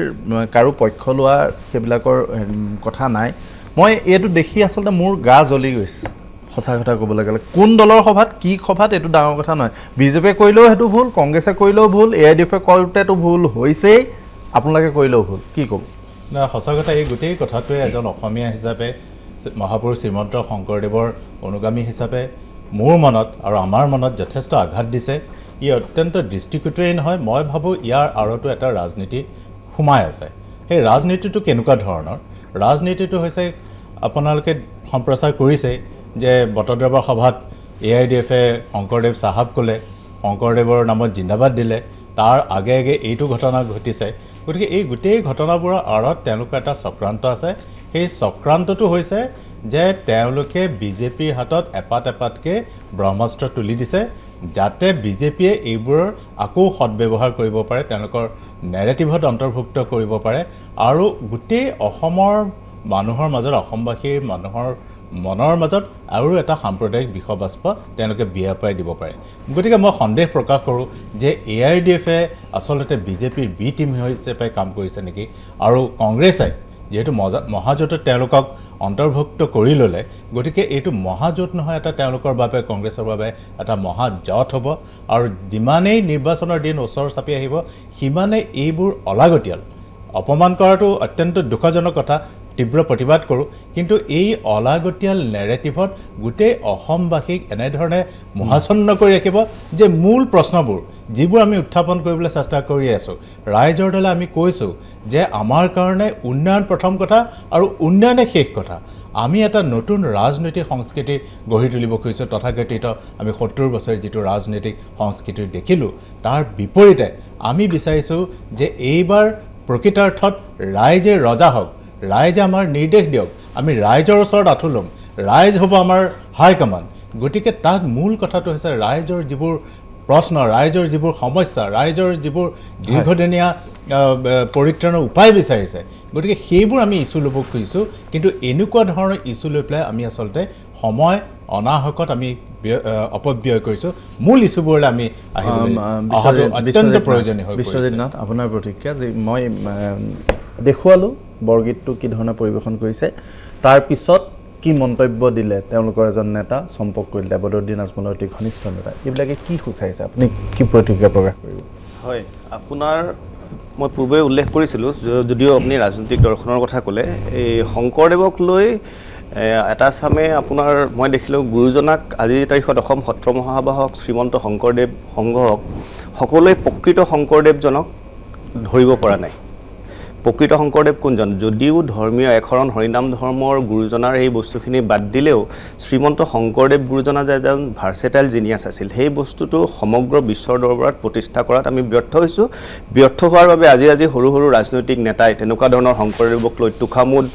কাৰো পক্ষ লোৱা সেইবিলাকৰ কথা নাই মই এইটো দেখি আচলতে মোৰ গা জ্বলি গৈছে সঁচা কথা ক'বলৈ গ'লে কোন দলৰ সভাত কি সভাত এইটো ডাঙৰ কথা নহয় বিজেপিয়ে কৰিলেও সেইটো ভুল কংগ্ৰেছে কৰিলেও ভুল AIDFে কৰোঁতেতো ভুল হৈছেই আপোনালোকে কৰিলেও ভুল কি ক'ব না সঁচা কথা এই গোটেই কথাটোৱে এজন অসমীয়া হিচাপে মহাপুৰুষ শ্ৰীমন্ত শংকৰদেৱৰ অনুগামী হিচাপে মোৰ মনত আৰু আমাৰ মনত যথেষ্ট আঘাত দিছে ই অত্যন্ত দৃষ্টিকটুৱেই নহয় মই ভাবোঁ ইয়াৰ আঁৰতো এটা ৰাজনীতি সোমাই আছে সেই ৰাজনীতিটো কেনেকুৱা ধৰণৰ ৰাজনীতিটো হৈছে আপোনালোকে সম্প্ৰচাৰ কৰিছে যে বটদ্ৰৱৰ সভাত AIDFে শংকৰদেৱ চাহাব ক'লে শংকৰদেৱৰ নামত জিন্দাবাদ দিলে তাৰ আগে আগে এইটো ঘটনা ঘটিছে গতিকে এই গোটেই ঘটনাবোৰৰ আঁৰত তেওঁলোকৰ এটা চক্ৰান্ত আছে সেই চক্ৰান্তটো হৈছে যে তেওঁলোকে বিজেপিৰ হাতত এপাত এপাতকৈ ব্ৰহ্মাস্ত্ৰ তুলি দিছে যাতে বিজেপিয়ে এইবোৰৰ আকৌ সদব্যৱহাৰ কৰিব পাৰে তেওঁলোকৰ নেৰেটিভত অন্তৰ্ভুক্ত কৰিব পাৰে আৰু গোটেই অসমৰ মানুহৰ মাজত অসমবাসীৰ মানুহৰ মনৰ মাজত আৰু এটা সাম্প্ৰদায়িক বিষবাষ্প তেওঁলোকে বিয়পাই দিব পাৰে গতিকে মই সন্দেহ প্ৰকাশ কৰোঁ যে AIDFে আচলতে বিজেপিৰ বি টিম হিচাপে কাম কৰিছে নেকি আৰু কংগ্ৰেছে যেহেতু মহাজোঁটত তেওঁলোকক অন্তৰ্ভুক্ত কৰি ল'লে গতিকে এইটো মহাজোঁট নহয় এটা তেওঁলোকৰ বাবে কংগ্ৰেছৰ বাবে এটা মহাজোঁট হ'ব আৰু যিমানেই নিৰ্বাচনৰ দিন ওচৰ চাপি আহিব সিমানে এইবোৰ অলাগতিয়াল অপমান কৰাটো অত্যন্ত দুখজনক কথা তীব্ৰ প্ৰতিবাদ কৰোঁ কিন্তু এই অলাগতিয়াল নেৰেটিভত গোটেই অসমবাসীক এনেধৰণে মোহাচ্ছন্ন কৰি ৰাখিব যে মূল প্ৰশ্নবোৰ যিবোৰ আমি উত্থাপন কৰিবলৈ চেষ্টা কৰি আছোঁ ৰাইজৰ দলে আমি কৈছোঁ যে আমাৰ কাৰণে উন্নয়ন প্ৰথম কথা আৰু উন্নয়নে শেষ কথা আমি এটা নতুন ৰাজনৈতিক সংস্কৃতি গঢ়ি তুলিব খুজিছোঁ তথাকথিত আমি 70 বছৰ যিটো ৰাজনৈতিক সংস্কৃতি দেখিলোঁ তাৰ বিপৰীতে আমি বিচাৰিছোঁ যে এইবাৰ প্ৰকৃতাৰ্থত ৰাইজে ৰজা হওক ৰাইজে আমাৰ নিৰ্দেশ দিয়ক আমি ৰাইজৰ ওচৰত আঁঠু ল'ম ৰাইজ হ'ব আমাৰ হাইকমাণ্ড গতিকে তাত মূল কথাটো হৈছে ৰাইজৰ যিবোৰ প্ৰশ্ন ৰাইজৰ যিবোৰ সমস্যা ৰাইজৰ যিবোৰ দীৰ্ঘদিনীয়া পৰিত্ৰাণৰ উপায় বিচাৰিছে গতিকে সেইবোৰ আমি ইছ্যু ল'ব খুজিছোঁ কিন্তু এনেকুৱা ধৰণৰ ইছ্যু লৈ পেলাই আমি আচলতে সময় অনাহকত আমি অপব্যয় কৰিছোঁ মূল ইছ্যুবোৰলৈ আমি অহাটো অত্যন্ত প্ৰয়োজনীয় হৈ পৰিছে বিশ্বজিৎ নাথ আপোনাৰ প্ৰতিক্ৰিয়া যে মই দেখুৱালোঁ বৰগীতটো কি ধৰণে পৰিৱেশন কৰিছে তাৰপিছত কি মন্তব্য দিলে তেওঁলোকৰ এজন নেতা চম্পক কলিতা বদৰুদ্দিন আজমলৰ অতি ঘনিষ্ঠ নেতা এইবিলাকে কি সূচাইছে আপুনি কি প্ৰতিক্ৰিয়া প্ৰকাশ কৰিব হয় আপোনাৰ মই পূৰ্বে উল্লেখ কৰিছিলোঁ যদিও আপুনি ৰাজনৈতিক দৰ্শনৰ কথা ক'লে এই শংকৰদেৱক লৈ এটা চামে আপোনাৰ মই দেখিলোঁ গুৰুজনাক আজিৰ তাৰিখত অসম সত্ৰ মহাসভাহক শ্ৰীমন্ত শংকৰদেৱ সংঘক সকলোৱে প্ৰকৃত শংকৰদেৱজনক ধৰিব পৰা নাই প্ৰকৃত শংকৰদেৱ কোনজন যদিও ধৰ্মীয় এশৰণ হৰিনাম ধৰ্মৰ গুৰুজনাৰ এই বস্তুখিনি বাদ দিলেও শ্ৰীমন্ত শংকৰদেৱ গুৰুজনা যে এজন ভাৰ্চেটাইল জিনিয়াছ আছিল সেই বস্তুটো সমগ্ৰ বিশ্বৰ দৰবাৰত প্ৰতিষ্ঠা কৰাত আমি ব্যৰ্থ হৈছোঁ ব্যৰ্থ হোৱাৰ বাবে আজি সৰু সৰু ৰাজনৈতিক নেতাই তেনেকুৱা ধৰণৰ শংকৰদেৱক লৈ তুখামোদ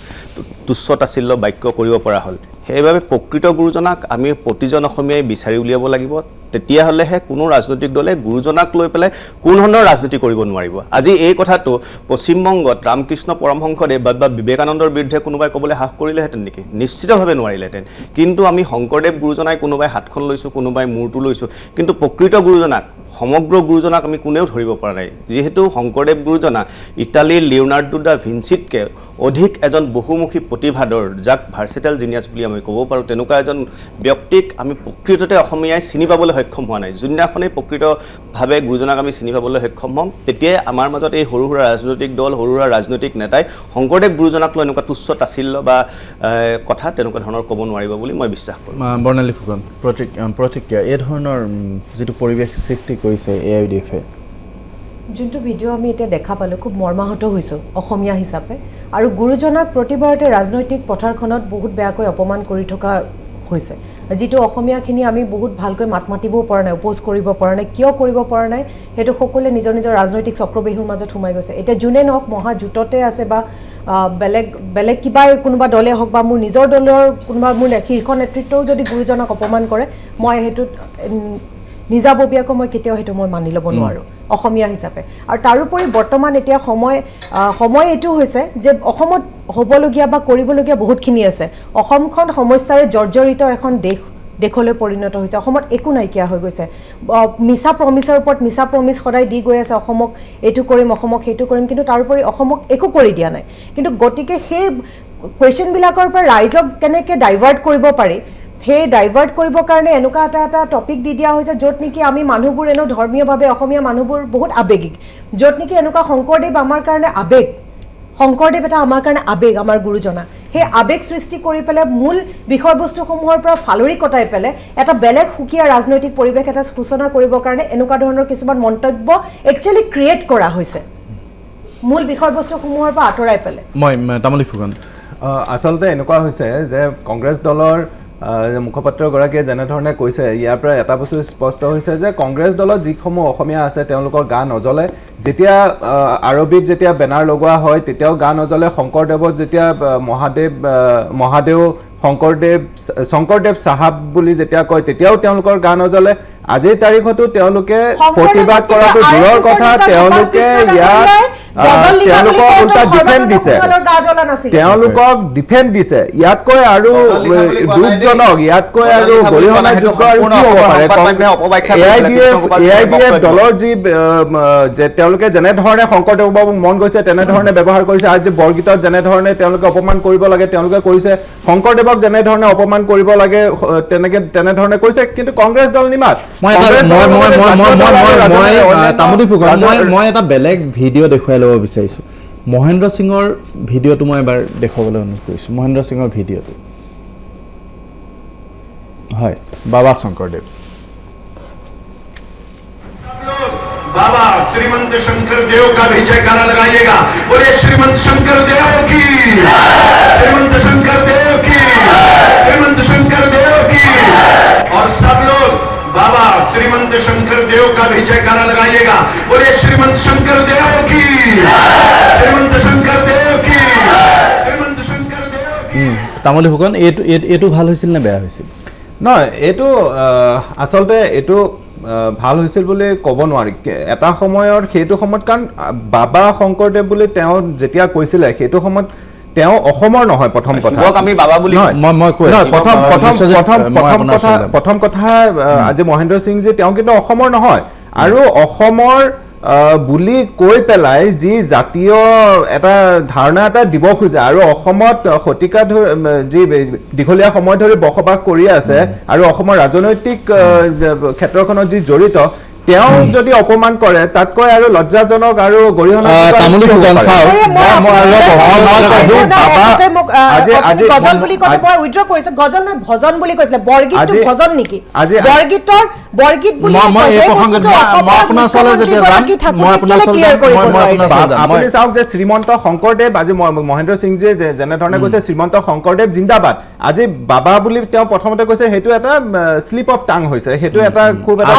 তুচ্ছ তাচ্ছিল্য বাক্য কৰিব পৰা হ'ল সেইবাবে প্ৰকৃত গুৰুজনাক আমি প্ৰতিজন অসমীয়াই বিচাৰি উলিয়াব লাগিব তেতিয়াহ'লেহে কোনো ৰাজনৈতিক দলে গুৰুজনাক লৈ পেলাই কোনো ধৰণৰ ৰাজনীতি কৰিব নোৱাৰিব আজি এই কথাটো পশ্চিমবংগত ৰামকৃষ্ণ পৰমহংসদেৱ বা বিবেকানন্দৰ বিৰুদ্ধে কোনোবাই ক'বলৈ সাহস কৰিলেহেঁতেন নেকি নিশ্চিতভাৱে নোৱাৰিলেহেঁতেন কিন্তু আমি শংকৰদেৱ গুৰুজনাই কোনোবাই হাতখন লৈছোঁ কোনোবাই মূৰটো লৈছোঁ কিন্তু প্ৰকৃত গুৰুজনাক সমগ্ৰ গুৰুজনাক আমি কোনেও ধৰিব পৰা নাই যিহেতু শংকৰদেৱ গুৰুজনা ইটালীৰ লিওনাৰ্ডো দা ভিঞ্চিতকৈ অধিক এজন বহুমুখী প্ৰতিভাধৰ যাক ভাৰ্চেটাইল জিনিয়াছ বুলি আমি ক'ব পাৰোঁ তেনেকুৱা এজন ব্যক্তিক আমি প্ৰকৃততে অসমীয়াই চিনি পাবলৈ সক্ষম হোৱা নাই যোনদিনাখনেই প্ৰকৃতভাৱে গুৰুজনাক আমি চিনি পাবলৈ সক্ষম হ'ম তেতিয়াই আমাৰ মাজত এই সৰু সুৰা ৰাজনৈতিক দল সৰু সুৰা ৰাজনৈতিক নেতাই শংকৰদেৱ গুৰুজনাক লৈ এনেকুৱা তুচ্ছ তাচ্ছিল্য বা কথা তেনেকুৱা ধৰণৰ ক'ব নোৱাৰিব বুলি মই বিশ্বাস কৰোঁ বৰ্ণালী ফুকন প্ৰতিক্ৰিয়া এই ধৰণৰ যিটো পৰিৱেশ সৃষ্টি কৰিছে AIUDF-এ যোনটো ভিডিঅ' আমি এতিয়া দেখা পালোঁ খুব মৰ্মাহত হৈছোঁ অসমীয়া হিচাপে আৰু গুৰুজনাক প্ৰতিবাৰতে ৰাজনৈতিক পথাৰখনত বহুত বেয়াকৈ অপমান কৰি থকা হৈছে যিটো অসমীয়াখিনি আমি বহুত ভালকৈ মাত মাতিবও পৰা নাই অপ'জ কৰিব পৰা নাই কিয় কৰিব পৰা নাই সেইটো সকলোৱে নিজৰ নিজৰ ৰাজনৈতিক চক্ৰবেহুৰ মাজত সোমাই গৈছে এতিয়া যোনে নহওক মহাজোঁটতে আছে বা বেলেগ কিবা কোনোবা দলে হওক বা মোৰ নিজৰ দলৰ কোনোবা মোৰ শীৰ্ষ নেতৃত্বও যদি গুৰুজনাক অপমান কৰে মই সেইটোত নিজাববীয়াকৈ মই কেতিয়াও সেইটো মই মানি ল'ব নোৱাৰোঁ অসমীয়া হিচাপে আৰু তাৰোপৰি বৰ্তমান এতিয়া সময় এইটো হৈছে যে অসমত হ'বলগীয়া বা কৰিবলগীয়া বহুতখিনি আছে অসমখন সমস্যাৰে জৰ্জৰিত এখন দেশলৈ পৰিণত হৈছে অসমত একো নাইকিয়া হৈ গৈছে মিছা প্ৰমিছৰ ওপৰত মিছা প্ৰমিছ সদায় দি গৈ আছে অসমক এইটো কৰিম অসমক সেইটো কৰিম কিন্তু তাৰোপৰি অসমক একো কৰি দিয়া নাই কিন্তু গতিকে সেই কুৱেশ্যনবিলাকৰ পৰা ৰাইজক কেনেকৈ ডাইভাৰ্ট কৰিব পাৰি সেই ডাইভাৰ্ট কৰিবৰ কাৰণে এনেকুৱা এটা টপিক দি দিয়া হৈছে য'ত নেকি আমি মানুহবোৰ এনেও ধৰ্মীয়ভাৱে অসমীয়া মানুহবোৰ বহুত আৱেগিক য'ত নেকি এনেকুৱা শংকৰদেৱ আমাৰ কাৰণে আৱেগ শংকৰদেৱ এটা আমাৰ কাৰণে আৱেগ আমাৰ গুৰুজনা সেই আৱেগ সৃষ্টি কৰি পেলাই মূল বিষয়বস্তুসমূহৰ পৰা ফালৰি কটাই পেলাই এটা বেলেগ সুকীয়া ৰাজনৈতিক পৰিৱেশ এটা সূচনা কৰিবৰ কাৰণে এনেকুৱা ধৰণৰ কিছুমান মন্তব্য একচুৱেলি ক্ৰিয়েট কৰা হৈছে মূল বিষয়বস্তুসমূহৰ পৰা আঁতৰাই পেলাই মই তামুলী ফুকন আচলতে এনেকুৱা হৈছে যে কংগ্ৰেছ দলৰ মুখপাত্ৰগৰাকীয়ে যেনেধৰণে কৈছে ইয়াৰ পৰা এটা বস্তু স্পষ্ট হৈছে যে কংগ্ৰেছ দলত যিসমূহ অসমীয়া আছে তেওঁলোকৰ গা নজ্বলে যেতিয়া আৰবিত যেতিয়া বেনাৰ লগোৱা হয় তেতিয়াও গা নজ্বলে শংকৰদেৱত যেতিয়া মহাদেৱ শংকৰদেৱ চাহাব বুলি যেতিয়া কয় তেতিয়াও তেওঁলোকৰ গা নজ্বলে আজিৰ তাৰিখতো তেওঁলোকে প্ৰতিবাদ কৰাটো দূৰৰ কথা তেওঁলোকে ইয়াত তেওঁলোকক উল্টা ডিফেণ্ড দিছে তেওঁলোকক ডিফেণ্ড দিছে ইয়াতকৈ আৰু দুখজনক ইয়াতকৈ আৰু গৰিহণাযোগ্য আৰু কি হ'ব পাৰে AIDF দলৰ যি যে তেওঁলোকে যেনেধৰণে শংকৰদেৱ বাবুক মন গৈছে তেনেধৰণে ব্যৱহাৰ কৰিছে আজি বৰগীতত যেনেধৰণে তেওঁলোকে অপমান কৰিব লাগে তেওঁলোকে কৰিছে শংকৰদেৱক যেনেধৰণে অপমান কৰিব লাগে তেনেধৰণে কৰিছে কিন্তু কংগ্ৰেছ দল নিমাত মই এটা বেলেগ ভিডিঅ' দেখুৱাই ল'ব বিচাৰিছোঁ মহেন্দ্ৰ সিঙৰ ভিডিঅ'টো মই এবাৰ দেখুৱাবলৈ অনুৰোধ কৰিছোঁ মহেন্দ্ৰ সিঙৰ ভিডিঅ'টো হয় বাবা শংকৰদেৱ बाबा श्रीमंत शंकर देव का भी जयकारा लगाइएगा बोले श्रीमंत शंकर देव की श्रीमंत शंकर देव की श्रीमंत शंकर देव की और सब लोग बाबा श्रीमंत शंकर देव का भी जयकारा लगाइएगा बोले श्रीमंत शंकर देव की श्रीमंत शंकर देव की श्रीमंत शंकर देव की তামুলী ফুকন এইটো ভাল হৈছিল নে বেয়া হৈছিল নহয় এইটো আচলতে এইটো ভাল হৈছিল বুলি ক'ব নোৱাৰি এটা সময়ৰ সেইটো সময়ত কাৰণ বাবা শংকৰদেৱ বুলি তেওঁ যেতিয়া কৈছিলে সেইটো সময়ত তেওঁ অসমৰ নহয় প্ৰথম কথা শিৱক আমি বাবা বুলি নহয়, মই কৈ নহয়, আছো। প্ৰথম কথা আজি মহেন্দ্ৰ সিং যে তেওঁ কিন্তু অসমৰ নহয় আৰু অসমৰ বুলি কৈ পেলাই যি জাতীয় এটা ধাৰণা এটা দিব খোজে আৰু অসমত শতিকা যি দীঘলীয়া সময় ধৰি বসবাস কৰি আছে আৰু অসমৰ ৰাজনৈতিক ক্ষেত্ৰখনত যি জড়িত তেওঁ যদি অপমান কৰে তাতকৈ আৰু লজ্জাজনক আৰু গৰিহণা তামুলী ফুকন চাওক গজল বুলি কয় মই উইথড্ৰ কৰিছো গজল নহয় ভজন বুলি কৈছিলে বৰগীতটো ভজন নেকি বৰগীত বুলি মই এই প্ৰসংগত মই আপোনাৰ ওচৰলৈ যেতিয়া যাম মই আপোনাৰ আপুনি চাওক যে শ্ৰীমন্ত শংকৰদেৱ আজি মহেন্দ্ৰ সিংজীয়ে যেনেধৰণে কৈছে শ্ৰীমন্ত শংকৰদেৱ জিন্দাবাদ আজি বাবা বুলি তেওঁ প্ৰথমতে কৈছে সেইটো এটা শ্লিপ অফ টাং হৈছে সেইটো এটা খুব এটা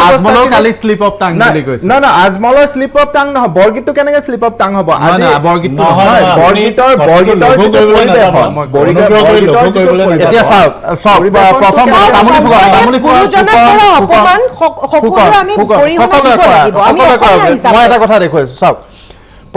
আজমলৰ কালি শ্লিপ অফ টাং বুলি কৈছে না আজমলৰ শ্লিপ অফ টাং নহয় বৰগীতটো কেনেকে শ্লিপ অফ টাং হ'ব আজি বৰগীত নহয় বৰগীতৰ এতিয়া চাওক প্ৰথম তামুলী মই এটা কথা দেখুৱাইছো চাওক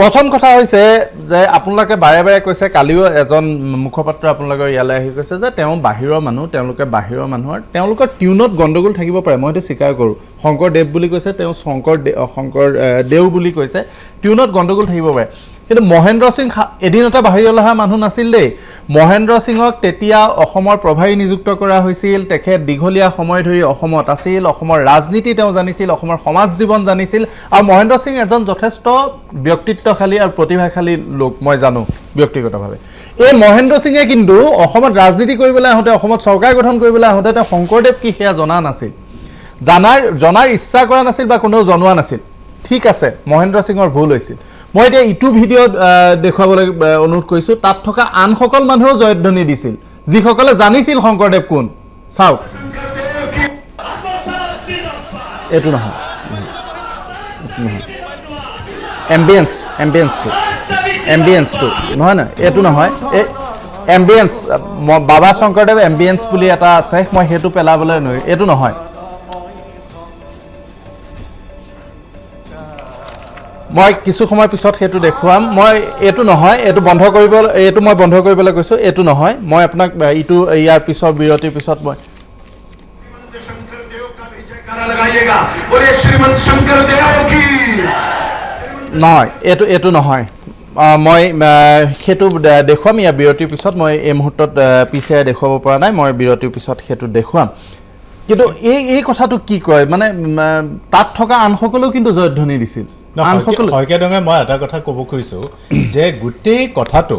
প্ৰথম কথা হৈছে যে আপোনালোকে বাৰে বাৰে কৈছে কালিও এজন মুখপাত্ৰ আপোনালোকৰ ইয়ালৈ আহি কৈছে যে তেওঁ বাহিৰৰ মানুহ তেওঁলোকে বাহিৰৰ মানুহৰ তেওঁলোকৰ টিউনত গণ্ডগোল থাকিব পাৰে মই সেইটো স্বীকাৰ কৰোঁ শংকৰদেৱ বুলি কৈছে তেওঁ শংকৰদেউ বুলি কৈছে টিউনত গণ্ডগোল থাকিব পাৰে কিন্তু মহেন্দ্ৰ সিং এদিনতে বাহিৰলৈ অহা মানুহ নাছিল দেই মহেন্দ্ৰ সিঙক তেতিয়া অসমৰ প্ৰভাৰী নিযুক্ত কৰা হৈছিল তেখেত দীঘলীয়া সময় ধৰি অসমত আছিল অসমৰ ৰাজনীতি তেওঁ জানিছিল অসমৰ সমাজ জীৱন জানিছিল আৰু মহেন্দ্ৰ সিং এজন যথেষ্ট ব্যক্তিত্বশালী আৰু প্ৰতিভাশালী লোক মই জানো ব্যক্তিগতভাৱে এই মহেন্দ্ৰ সিঙে কিন্তু অসমত ৰাজনীতি কৰিবলৈ আহোঁতে অসমত চৰকাৰ গঠন কৰিবলৈ আহোঁতে তেওঁ শংকৰদেৱ কি সেয়া জনা নাছিল জনাৰ ইচ্ছা কৰা নাছিল বা কোনেও জনোৱা নাছিল ঠিক আছে মহেন্দ্ৰ সিঙৰ ভুল হৈছিল মই এতিয়া ইটো ভিডিঅ'ত দেখুৱাবলৈ অনুৰোধ কৰিছোঁ তাত থকা আনসকল মানুহেও জয়ধ্বনি দিছিল যিসকলে জানিছিল শংকৰদেৱ কোন চাওক এইটো নহয় এম্বিয়েন্সটো নহয় এইটো নহয় এই এম্বিয়েন্স বাবা শংকৰদেৱ এম্বিয়েন্স বুলি এটা আছে মই সেইটো পেলাবলৈ নোৱাৰিম এইটো নহয় মই কিছু সময় পিছত সেইটো দেখুৱাম মই এইটো নহয় এইটো মই বন্ধ কৰিবলৈ কৈছোঁ এইটো নহয় মই আপোনাক ইটো ইয়াৰ পিছৰ বিৰতিৰ পিছত মই নহয় এইটো নহয় মই সেইটো দেখুৱাম ইয়াৰ বিৰতিৰ পিছত মই এই মুহূৰ্তত পিছে দেখুৱাব পৰা নাই মই বিৰতিৰ পিছত সেইটো দেখুৱাম কিন্তু এই কথাটো কি কয় মানে তাত থকা আনসকলেও কিন্তু জয়ধ্বনি দিছিল শইকীয়া ডঙে মই এটা কথা ক'ব খুজিছোঁ যে গোটেই কথাটো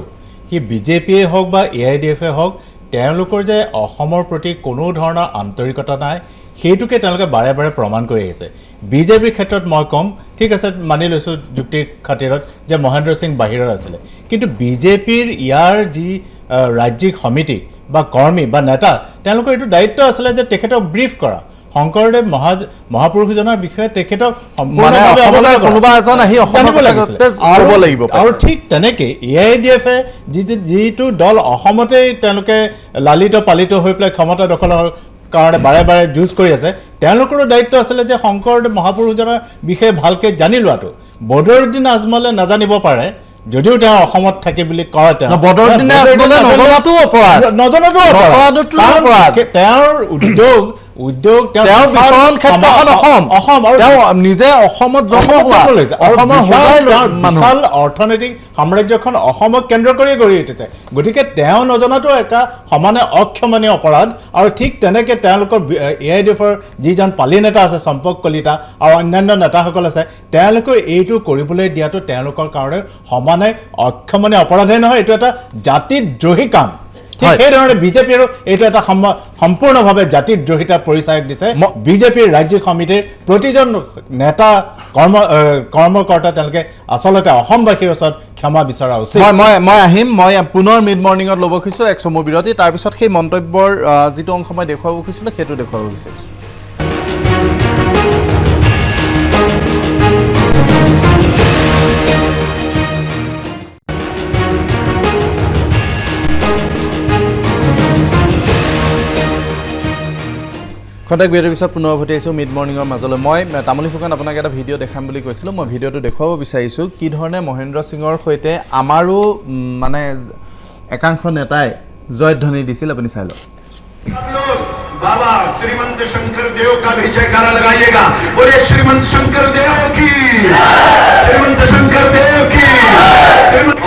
সি বিজেপিয়ে হওক বা AIDF-এ হওক তেওঁলোকৰ যে অসমৰ প্ৰতি কোনো ধৰণৰ আন্তৰিকতা নাই সেইটোকে তেওঁলোকে বাৰে বাৰে প্ৰমাণ কৰি আহিছে বিজেপিৰ ক্ষেত্ৰত মই ক'ম ঠিক আছে মানি লৈছোঁ যুক্তিৰ খাতিৰত যে মহেন্দ্ৰ সিং বাহিৰত আছিলে কিন্তু বিজেপিৰ ইয়াৰ যি ৰাজ্যিক সমিতি বা কৰ্মী বা নেতা তেওঁলোকৰ এইটো দায়িত্ব আছিলে যে তেখেতক ব্ৰিফ কৰা শংকৰদেৱ মহাপুৰুষজনৰ বিষয়ে তেখেতক আৰু ঠিক তেনেকৈ AIDF-এ যিটো দল অসমতেই তেওঁলোকে লালিত পালিত হৈ পেলাই ক্ষমতা দখলৰ কাৰণে বাৰে বাৰে যুঁজ কৰি আছে তেওঁলোকৰো দায়িত্ব আছিলে যে শংকৰদেৱ মহাপুৰুষজনৰ বিষয়ে ভালকৈ জানি লোৱাটো বদৰুদ্দিন আজমলে নাজানিব পাৰে যদিও তেওঁ অসমত থাকে বুলি কয় তেওঁৰ উদ্যোগ নিজে অসমত বিশাল অৰ্থনৈতিক সাম্ৰাজ্যখন অসমক কেন্দ্ৰ কৰি গঢ়ি উঠিছে গতিকে তেওঁ নজনাটো এটা সমানে অক্ষমনীয় অপৰাধ আৰু ঠিক তেনেকৈ তেওঁলোকৰ AIDF-ৰ যিজন পালি নেতা আছে চম্পক কলিতা আৰু অন্যান্য নেতাসকল আছে তেওঁলোকে এইটো কৰিবলৈ দিয়াটো তেওঁলোকৰ কাৰণে সমানে অক্ষমনীয় অপৰাধেই নহয় এইটো এটা জাতিদ্ৰোহী কাম ঠিক সেইধৰণে বিজেপিৰো এইটো এটা সম্পূৰ্ণভাৱে জাতিদ্ৰোহিতাৰ পৰিচয় দিছে বিজেপিৰ ৰাজ্যিক সমিতিৰ প্ৰতিজন নেতা কৰ্মকৰ্তা তেওঁলোকে আচলতে অসমবাসীৰ ওচৰত ক্ষমা বিচৰা উচিত মই আহিম মই পুনৰ মিড মৰ্ণিঙত ল'ব খুজিছোঁ এক চমু বিৰতি তাৰপিছত সেই মন্তব্যৰ যিটো অংশ মই দেখুৱাব খুজিছিলোঁ সেইটো দেখুৱাব বিচাৰিছোঁ খন্তেক বিৰতিৰ পিছত পুনৰ উভতি আহিছোঁ মিড মৰ্ণিঙৰ মাজলৈ। মই তামুলী ফুকন আপোনাক এটা ভিডিঅ' দেখাম বুলি কৈছিলোঁ। মই ভিডিঅ'টো দেখুৱাব বিচাৰিছোঁ কি ধৰণে মহেন্দ্ৰ সিঙৰ সৈতে আমাৰো মানে একাংশ নেতাই জয়ধ্বনি দিছিল। আপুনি চাই লওক। बाबा श्रीमंत शंकर देव का भी जयकारा लगाइएगा। बोले श्रीमंत शंकर देव की, श्रीमंत शंकर देव की।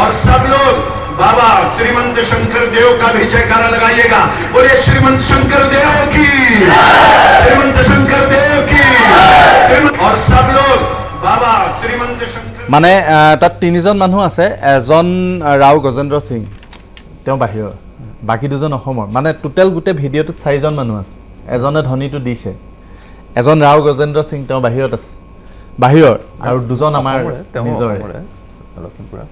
और सब लोग बाबा श्रीमंत शंकर देव का भी जयकारा लगाइएगा। बोले श्रीमंत शंकर देव की, श्रीमंत शंकर देव की। और सब लोग बाबा श्रीमंत शंकर মানে তাত তিনিজন মানুহ আছে, এজন ৰাও গজেন্দ্ৰ সিং তেওঁ বাহিৰৰ, বাকী দুজন অসমৰ। মানে টোটেল গোটেই ভিডিঅ'টোত 4জন মানুহ আছে। এজনে ধ্বনিটো দিছে, এজন ৰাও গজেন্দ্ৰ সিং তেওঁ বাহিৰত আছে, বাহিৰৰ, আৰু দুজন আমাৰ নিজৰে লখিমপুৰৰ।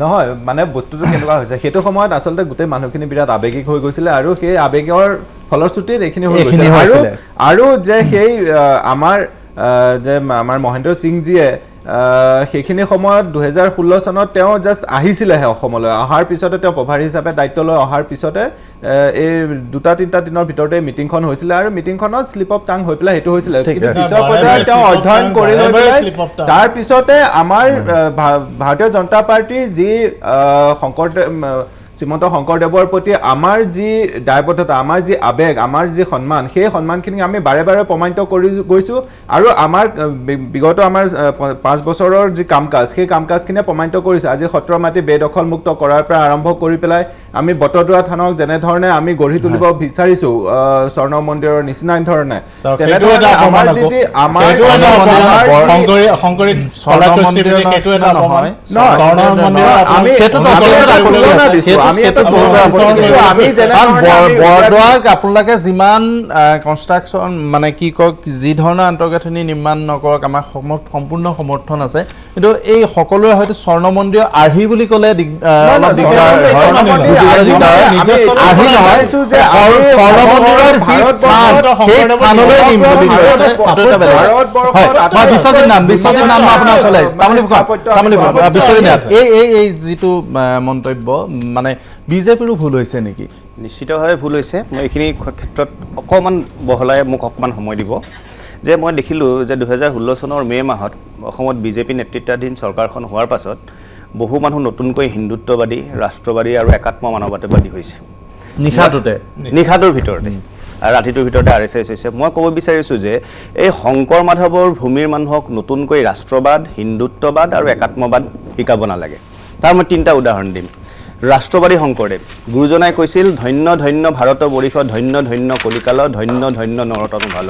নহয় মানে বস্তুটো কেনেকুৱা হৈছে, সেইটো সময়ত আচলতে গোটেই মানুহখিনি বিৰাট আৱেগিক হৈ গৈছিলে আৰু সেই আৱেগৰ ফলশ্ৰুতিত এইখিনি হৈ গৈছিলে। আৰু যে সেই আমাৰ মহেন্দ্ৰ সিংজীয়ে সেইখিনি সময়ত 2016 চনত তেওঁ জাষ্ট আহিছিলেহে অসমলৈ। অহাৰ পিছতে তেওঁ প্ৰভাৰী হিচাপে দায়িত্ব লৈ অহাৰ পিছতে এই 2-3 দিনৰ ভিতৰতে মিটিংখন হৈছিলে আৰু মিটিংখনত শ্লিপ অফ টাং হৈ পেলাই সেইটো হৈছিলে। কিন্তু পিছৰ পৰ্যায়ত তেওঁ অধ্যয়ন কৰি লৈ পেলাই তাৰ পিছতে আমাৰ ভাৰতীয় জনতা পাৰ্টীৰ যি শ্ৰীমন্ত শংকৰদেৱৰ প্ৰতি আমাৰ যি দায়বদ্ধতা, আমাৰ যি আৱেগ, আমাৰ যি সন্মান, সেই সন্মানখিনি আমি বাৰে বাৰে প্ৰমাণিত কৰি গৈছোঁ আৰু আমাৰ বিগত আমাৰ 5 বছৰৰ যি কাম কাজ, সেই কাম কাজখিনিয়ে প্ৰমাণিত কৰিছে। আজি সত্ৰ মাটি বেদখল মুক্ত কৰাৰ পৰা আৰম্ভ কৰি পেলাই আমি বটদ্ৰৱা থানক যেনেধৰণে আমি গঢ়ি তুলিব বিচাৰিছোঁ স্বৰ্ণ মন্দিৰৰ নিচিনা ধৰণে, তেনেধৰণে আমাৰ যিটো বৰদোৱাক আপোনালোকে যিমান কনষ্ট্ৰাকশ্যন মানে কি কওক, যি ধৰণৰ আন্তঃগাঁথনি নিৰ্মাণ নকৰক, আমাৰ সম্পূৰ্ণ সমৰ্থন আছে। কিন্তু এই সকলোৰে হয়তো স্বৰ্ণ মন্দিৰৰ আৰ্হি বুলি ক'লে এই যিটো মন্তব্য মানে বিজেপিৰো ভুল হৈছে নেকি? নিশ্চিতভাৱে ভুল হৈছে। মই এইখিনি ক্ষেত্ৰত অকণমান বহলাই মোক অকণমান সময় দিব যে মই দেখিলোঁ যে 2016 চনৰ মে' মাহত অসমত বিজেপি নেতৃত্বাধীন চৰকাৰখন হোৱাৰ পাছত বহু মানুহ নতুনকৈ হিন্দুত্ববাদী, ৰাষ্ট্ৰবাদী আৰু একাত্ম মানৱতাবাদী হৈছে নিশাটোৰ ভিতৰতে, আৰু ৰাতিটোৰ ভিতৰতে RSS হৈছে। মই ক'ব বিচাৰিছোঁ যে এই শংকৰ মাধৱৰ ভূমিৰ মানুহক নতুনকৈ ৰাষ্ট্ৰবাদ, হিন্দুত্ববাদ আৰু একাত্মবাদ শিকাব নালাগে। তাৰ মই 3টা উদাহৰণ দিম। ৰাষ্ট্ৰবাদী শংকৰদেৱ, গুৰুজনাই কৈছিল ধন্য ধন্য ভাৰতবৰ্ষ, ধন্য ধন্য কলিকাল, ধন্য ধন্য নৰতন ভাল।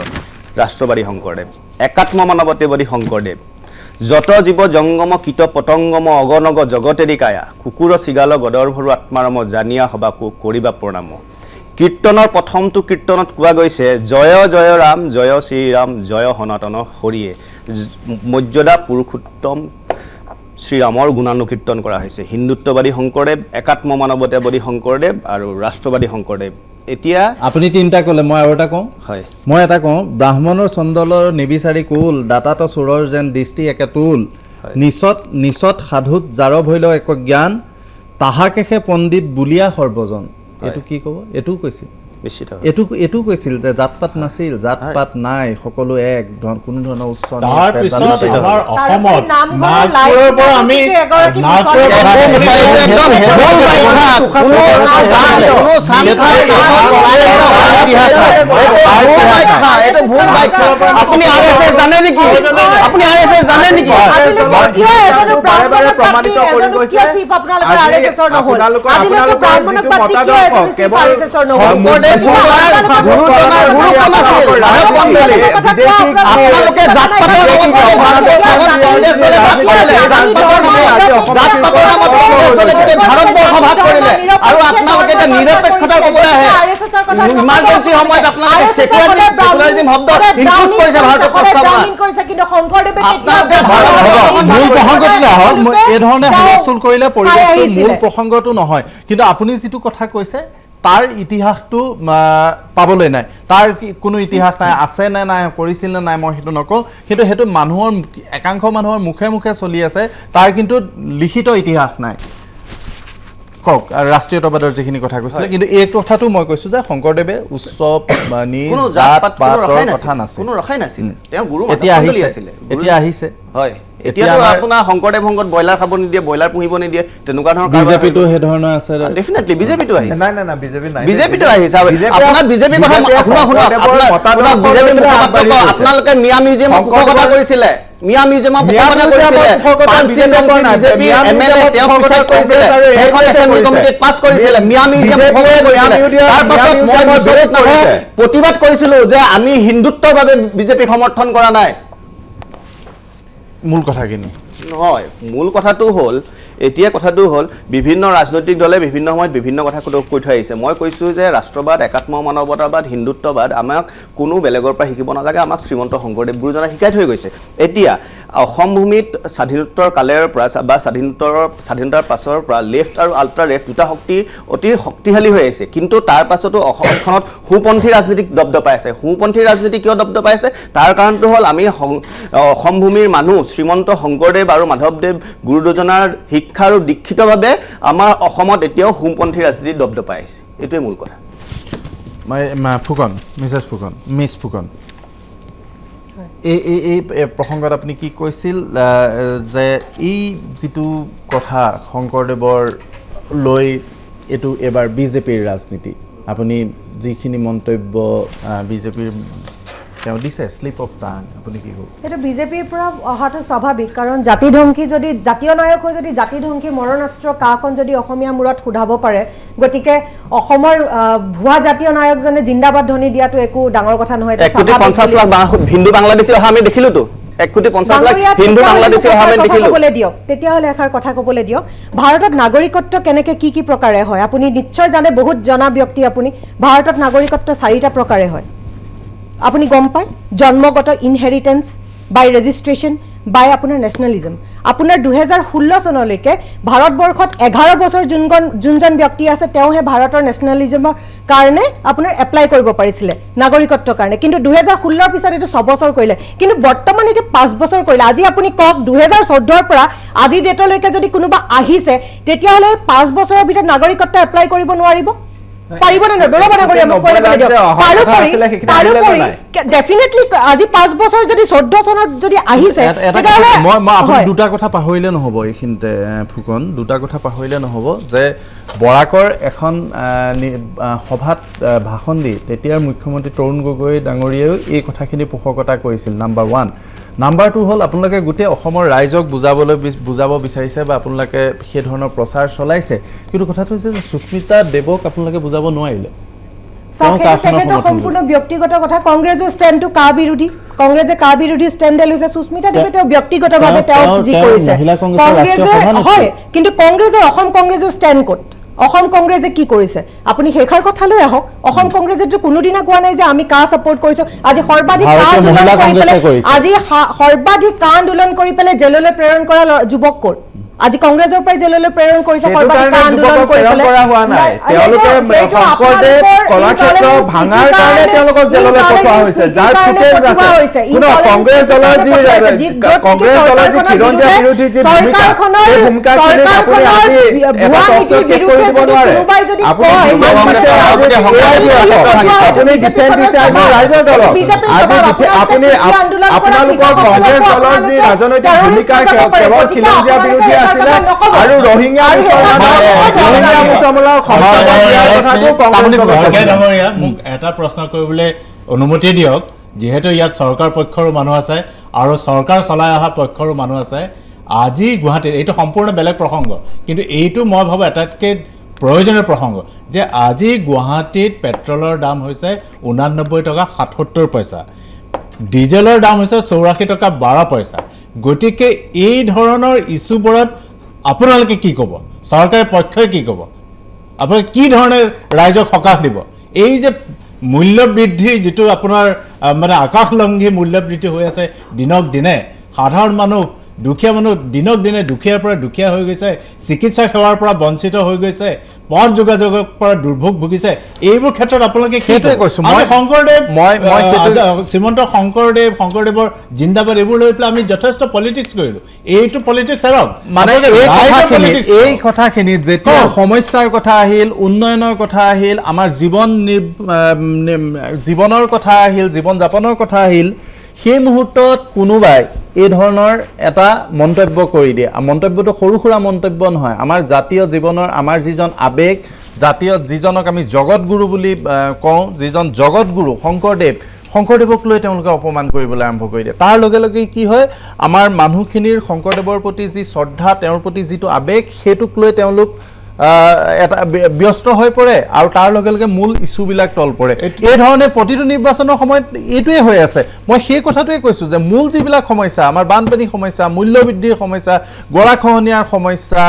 ৰাষ্ট্ৰবাদী শংকৰদেৱ। একাত্ম মানৱতাবাদী শংকৰদেৱ, যত জীৱ জংগম কীট পতংগম অগনগ জগতেৰি কায়া, কুকুৰ চিগাল গদৰ ভৰু আত্মাৰম জানিয়া হবা কৰিবা প্ৰণাম। কীৰ্তনৰ প্ৰথমটো কীৰ্তনত কোৱা গৈছে জয় জয় ৰাম, জয় শ্ৰীৰাম, জয় সনাতন হৰিয়ে। মৰ্যাদা পুৰুষোত্তম শ্ৰীৰামৰ গুণানুকীৰ্তন কৰা হৈছে। হিন্দুত্ববাদী শংকৰদেৱ, একাত্ম মানৱতাবাদী শংকৰদেৱ আৰু ৰাষ্ট্ৰবাদী শংকৰদেৱ। এতিয়া আপুনি 3টা ক'লে, মই আৰু এটা কওঁ। হয়, মই এটা কওঁ, ব্ৰাহ্মণৰ চন্দলৰ নিবিচাৰি কুল, দাতাত চোৰৰ যেন দৃষ্টি একে তুল, নিচত সাধুত যাৰ ভৈল এক জ্ঞান, তাহাকেহে পণ্ডিত বুলিয়া সৰ্বজন। এইটো কি ক'ব? এইটোও কৈছিল নিশ্চিত, এইটো কৈছিল যে জাত পাত নাছিল, জাত পাত নাই, সকলো এক, কোনো ধৰণৰ উচ্চ জানে নেকি? আপুনি জানে নেকি? ইমাৰ্জেঞ্চি সময়ত আপোনালোকে সেকুলাৰিজম শব্দ ইনপুট কৰিছে ভাৰতৰ প্ৰস্তাৱনাত। মূল প্ৰসংগটো নহয়, এই ধৰণে হুলস্থুল কৰিলে পৰিৱেশটো মূল প্ৰসংগটো নহয়। কিন্তু আপুনি যিটো কথা কৈছে তাৰ ইতিহাসটো পাবলৈ নাই, তাৰ কোনো ইতিহাস নাই, আছে নে নাই, কৰিছিল নে নাই, মই সেইটো নকওঁ। কিন্তু সেইটো মানুহৰ একাংশ মানুহৰ মুখে মুখে চলি আছে, তাৰ কিন্তু লিখিত ইতিহাস নাই। কওক আৰু ৰাষ্ট্ৰীয়তাবাদৰ যিখিনি কথা কৈছিলে কিন্তু এই কথাটো মই কৈছো যে শংকৰদেৱে উচ্চ কোনো জাত পাতৰ কথা নাছিল কোনো ৰখাই নাছিল তেওঁ গুৰু এতিয়া মাধৱকন্দলী আহিছে আছিলে এতিয়া আহিছে হয় এতিয়াতো আপোনাৰ শংকৰদেৱ সংঘত ব্ৰইলাৰ খাব নিদিয়ে ব্ৰইলাৰ পুহিব নিদিয়ে তেনেকুৱা ধৰণৰ বিজেপিটো সেই ধৰণৰ আছে ডেফিনেটলি বিজেপিটো আহিছে নাই নাই নাই বিজেপি নাই বিজেপিটো আহিছে আপোনাৰ বিজেপি কথা আপোনালোকে মিয়া মিউজিয়ামৰ কথা কৰিছিলে মিয়া মিউজিয়ামৰ কথা কৰিছিলে বিজেপি এমএলএ তেওঁ পিছত কৰিছিলে সেইখন এছেম্বলি কমিটিত পাছ কৰিছিলে মিয়া মিউজিয়াম তাৰ পাছত মই বিজেপিত নহয় প্ৰতিবাদ কৰিছিলো যে আমি হিন্দুত্বৰ বাবে বিজেপি সমৰ্থন কৰা নাই মূল কথাখিনি নহয় মূল কথাটো হ'ল এতিয়া কথাটো হ'ল বিভিন্ন ৰাজনৈতিক দলে বিভিন্ন সময়ত বিভিন্ন কথা কৈ থৈ আহিছে মই কৈছোঁ যে ৰাষ্ট্ৰবাদ একাত্ম মানৱতাবাদ হিন্দুত্ববাদ আমাক কোনো বেলেগৰ পৰা শিকিব নালাগে আমাক শ্ৰীমন্ত শংকৰদেৱ গুৰুজনাই শিকাই থৈ গৈছে এতিয়া অসম ভূমিত স্বাধীনোত্তৰ কালৰ পৰা বা স্বাধীনতাৰ পাছৰ পৰা লেফ্ট আৰু আল্ট্ৰা লেফ্ট দুটা শক্তি অতি শক্তিশালী হৈ আহিছে কিন্তু তাৰ পাছতো অসমখনত সোঁপন্থী ৰাজনীতি দপদপাই আছে সোঁপন্থী ৰাজনীতি কিয় দপদপাই আছে তাৰ কাৰণটো হ'ল আমি অসম ভূমিৰ মানুহ শ্ৰীমন্ত শংকৰদেৱ আৰু মাধৱদেৱ গুৰু দুজনাৰ শিক্ষা আৰু দীক্ষিতভাৱে আমাৰ অসমত এতিয়াও সোঁপন্থী ৰাজনীতি দপদপাই আছে এইটোৱে মূল কথা ফুকন মিছেছ ফুকন মিছ ফুকন এই প্ৰসংগত আপুনি কি কৈছিল যে এই যিটো কথা শংকৰদেৱৰ লৈ এইটো এবাৰ বিজেপিৰ ৰাজনীতি আপুনি যিখিনি মন্তব্য বিজেপিৰ তেওঁ দিছে স্লিপ অফ টাং আপুনি কি ক'ব এটা বিজেপিৰ পৰা অহাটো স্বাভাৱিক কাৰণ জাতিধ্বংসী যদি জাতীয় নায়ক হৈ যদি জাতিধ্বংসী মৰণাস্ত্ৰ কাখন যদি অসমীয়া মূৰত সোধাব পাৰে গতিকে অসমৰ ভুৱা জাতীয় নায়কজনে জিন্দাবাদ ধ্বনি দিয়াটো একো ডাঙৰ কথা নহয় 1.50 লাখ হিন্দু বাংলাদেশী অহা আমি দেখিলোতো 1.50 লাখ হিন্দু বাংলাদেশী অহা আমি দেখিলো ক'বলৈ দিয়ক তেতিয়াহ'লে এষাৰ কথা ক'বলৈ দিয়ক ভাৰতত নাগৰিকত্ব কেনেকৈ কি প্ৰকাৰে হয় আপুনি নিশ্চয় জানে বহুত জনা ব্যক্তি আপুনি ভাৰতত নাগৰিকত্ব 4টা প্ৰকাৰে হয় আপুনি গম পায় জন্মগত ইনহেৰিটেন্স বাই ৰেজিষ্ট্ৰেশ্যন বাই আপোনাৰ নেশ্যনেলিজম আপোনাৰ 2016 চনলৈকে ভাৰতবৰ্ষত 11 বছৰ যোনজন ব্যক্তি আছে তেওঁহে ভাৰতৰ নেশ্যনেলিজমৰ কাৰণে আপোনাৰ এপ্লাই কৰিব পাৰিছিলে নাগৰিকত্বৰ কাৰণে কিন্তু 2016 পিছত এইটো 6 বছৰ কৰিলে কিন্তু বৰ্তমান এইটো 5 বছৰ কৰিলে আজি আপুনি কওক 2014 ৰ পৰা আজি ডেটলৈকে যদি কোনোবা আহিছে তেতিয়াহ'লে 5 বছৰৰ ভিতৰত নাগৰিকত্ব এপ্লাই কৰিব নোৱাৰিব পাৰিব না নৰবা না কৰি আমি কইলে বলে দিও তাৰোপৰি ডেফিনেটলি আজি 5 বছৰ যদি 14 চনত যদি আহিছে মই আপুনি দুটা কথা পাহৰিলে নহব এইখিনতে ফুকন দুটা কথা পাহৰিলে নহব যে বৰাকৰ এখন সভাত ভাষণ দি তেতিয়াৰ মুখ্যমন্ত্ৰী তৰুণ গগৈ ডাঙৰীয়াও এই কথাখিনি পোষকতা কৰিছিল নাম্বাৰ 1 নাম্বাৰ 2 হ'ল আপোনালোকে গোটেই অসমৰ ৰাইজক বুজাব বিচাৰিছে বা আপোনালোকে সেই ধৰণৰ প্ৰচাৰ চলাইছে কিন্তু কথাটো হৈছে যে সুস্মিতা দেৱক আপোনালোকে বুজাব নোৱাৰিলে তেখেতৰ সম্পূৰ্ণ ব্যক্তিগত কথা কংগ্ৰেছৰ ষ্টেণ্ডটো কা বিৰোধী কংগ্ৰেছে কা বিৰোধী ষ্টেণ্ডে লৈছে সুস্মিতা দেৱে তেওঁ ব্যক্তিগতভাৱে তেওঁ যি কৰিছে কংগ্ৰেছে হয় কিন্তু কংগ্ৰেছৰ অসম কংগ্ৰেছৰ ষ্টেণ্ড ক'ত অসম কংগ্ৰেছে কি কৰিছে আপুনি শেখাৰ কথা লৈ আহক অসম কংগ্ৰেছেতো কোনোদিনা কোৱা নাই যে আমি কা সাপোৰ্ট কৰিছো আজি সৰ্বাধিক কা আন্দোলন কৰি পেলাই জেললৈ প্ৰেৰণ কৰা যুৱক ক'ত আজি কংগ্ৰেছৰ পৰাই জেললৈ প্ৰেৰণ কৰিছে সৰ্বাধিক কা আন্দোলন কৰি পেলাই কৰা হোৱা নাই তেওঁলোকে শংকৰদেৱ কলাক্ষেত্ৰ ভাঙাৰ কাৰণে তেওঁলোকক জেললৈ পঠোৱা হৈছে যাৰ ফুটেজ আছে কোনো কংগ্ৰেছ দলৰ যি খিৰঞ্জীয়া বিৰোধী যি ভূমিকা সেই ভূমিকাখিনি আপুনি আজি এটা টকশ্ব'ত শেষ কৰি দিব নোৱাৰে আপুনি ডিফেণ্ড দিছে আজি ৰাইজৰ দলক আজি আপুনি আপোনালোকৰ কংগ্ৰেছ দলৰ যি ৰাজনৈতিক ভূমিকা কেৱল খিলঞ্জীয়া বিৰোধী আছিলে আৰু ৰহিঙীয়া মুছলমানৰ মোক এটা প্ৰশ্ন কৰিবলৈ অনুমতি দিয়ক যিহেতু ইয়াত চৰকাৰ পক্ষৰো মানুহ আছে আৰু চৰকাৰ চলাই অহা পক্ষৰো মানুহ আছে আজি গুৱাহাটীত এইটো সম্পূৰ্ণ বেলেগ প্ৰসংগ কিন্তু এইটো মই ভাবোঁ এটাতকৈ প্ৰয়োজনীয় প্ৰসংগ যে আজি গুৱাহাটীত পেট্ৰলৰ দাম হৈছে 89 টকা 77 পইচা ডিজেলৰ দাম হৈছে 84 টকা 12 পইচা গতিকে এই ধৰণৰ ইছ্যুবোৰত আপোনালোকে কি ক'ব চৰকাৰৰ পক্ষই কি ক'ব আপোনালোকে কি ধৰণে ৰাইজক সকাহ দিব এই যে মূল্য বৃদ্ধিৰ যিটো আপোনাৰ মানে আকাশলংঘী মূল্য বৃদ্ধি হৈ আছে দিনক দিনে সাধাৰণ মানুহ দুখীয়া মানুহ দিনক দিনে দুখীয়াৰ পৰা দুখীয়া হৈ গৈছে, চিকিৎসা সেৱাৰ পৰা বঞ্চিত হৈ গৈছে, পথ যোগাযোগৰ পৰা দুৰ্ভোগ ভুগিছে। এইবোৰ ক্ষেত্ৰত আপোনালোকে সেইটোৱে কৈছোঁ মই শংকৰদেৱ মই শ্ৰীমন্ত শংকৰদেৱৰ জিন্দাবাদ এইবোৰ লৈ পেলাই আমি যথেষ্ট পলিটিক্স কৰিলোঁ। এইটো পলিটিক্স এৰক, মানে এই কথাখিনিত যেতিয়া সমস্যাৰ কথা আহিল, উন্নয়নৰ কথা আহিল, আমাৰ জীৱনৰ কথা আহিল, জীৱন যাপনৰ কথা আহিল, সেই মুহূৰ্তত কোনোবাই এই ধৰণৰ এটা মন্তব্য কৰি দিয়ে। মন্তব্যটো সৰু সুৰা মন্তব্য নহয়, আমাৰ জাতীয় জীৱনৰ আমাৰ যিজন আৱেগ, যিজনক আমি জগতগুৰু বুলি কওঁ, যিজন জগতগুৰু শংকৰদেৱক লৈ তেওঁলোকে অপমান কৰিবলৈ আৰম্ভ কৰি দিয়ে। তাৰ লগে লগে কি হয়, আমাৰ মানুহখিনিৰ শংকৰদেৱৰ প্ৰতি যি শ্ৰদ্ধা, তেওঁৰ প্ৰতি যিটো আৱেগ, সেইটোক লৈ তেওঁলোক এটা ব্যস্ত হৈ পৰে আৰু তাৰ লগে লগে মূল ইছ্যুবিলাক তল পৰে। এই ধৰণে প্ৰতিটো নিৰ্বাচনৰ সময়ত এইটোৱে হৈ আছে। মই সেই কথাটোৱে কৈছোঁ যে মূল যিবিলাক সমস্যা, আমাৰ বানপানী সমস্যা, মূল্যবৃদ্ধিৰ সমস্যা, গৰাখহনীয়াৰ সমস্যা,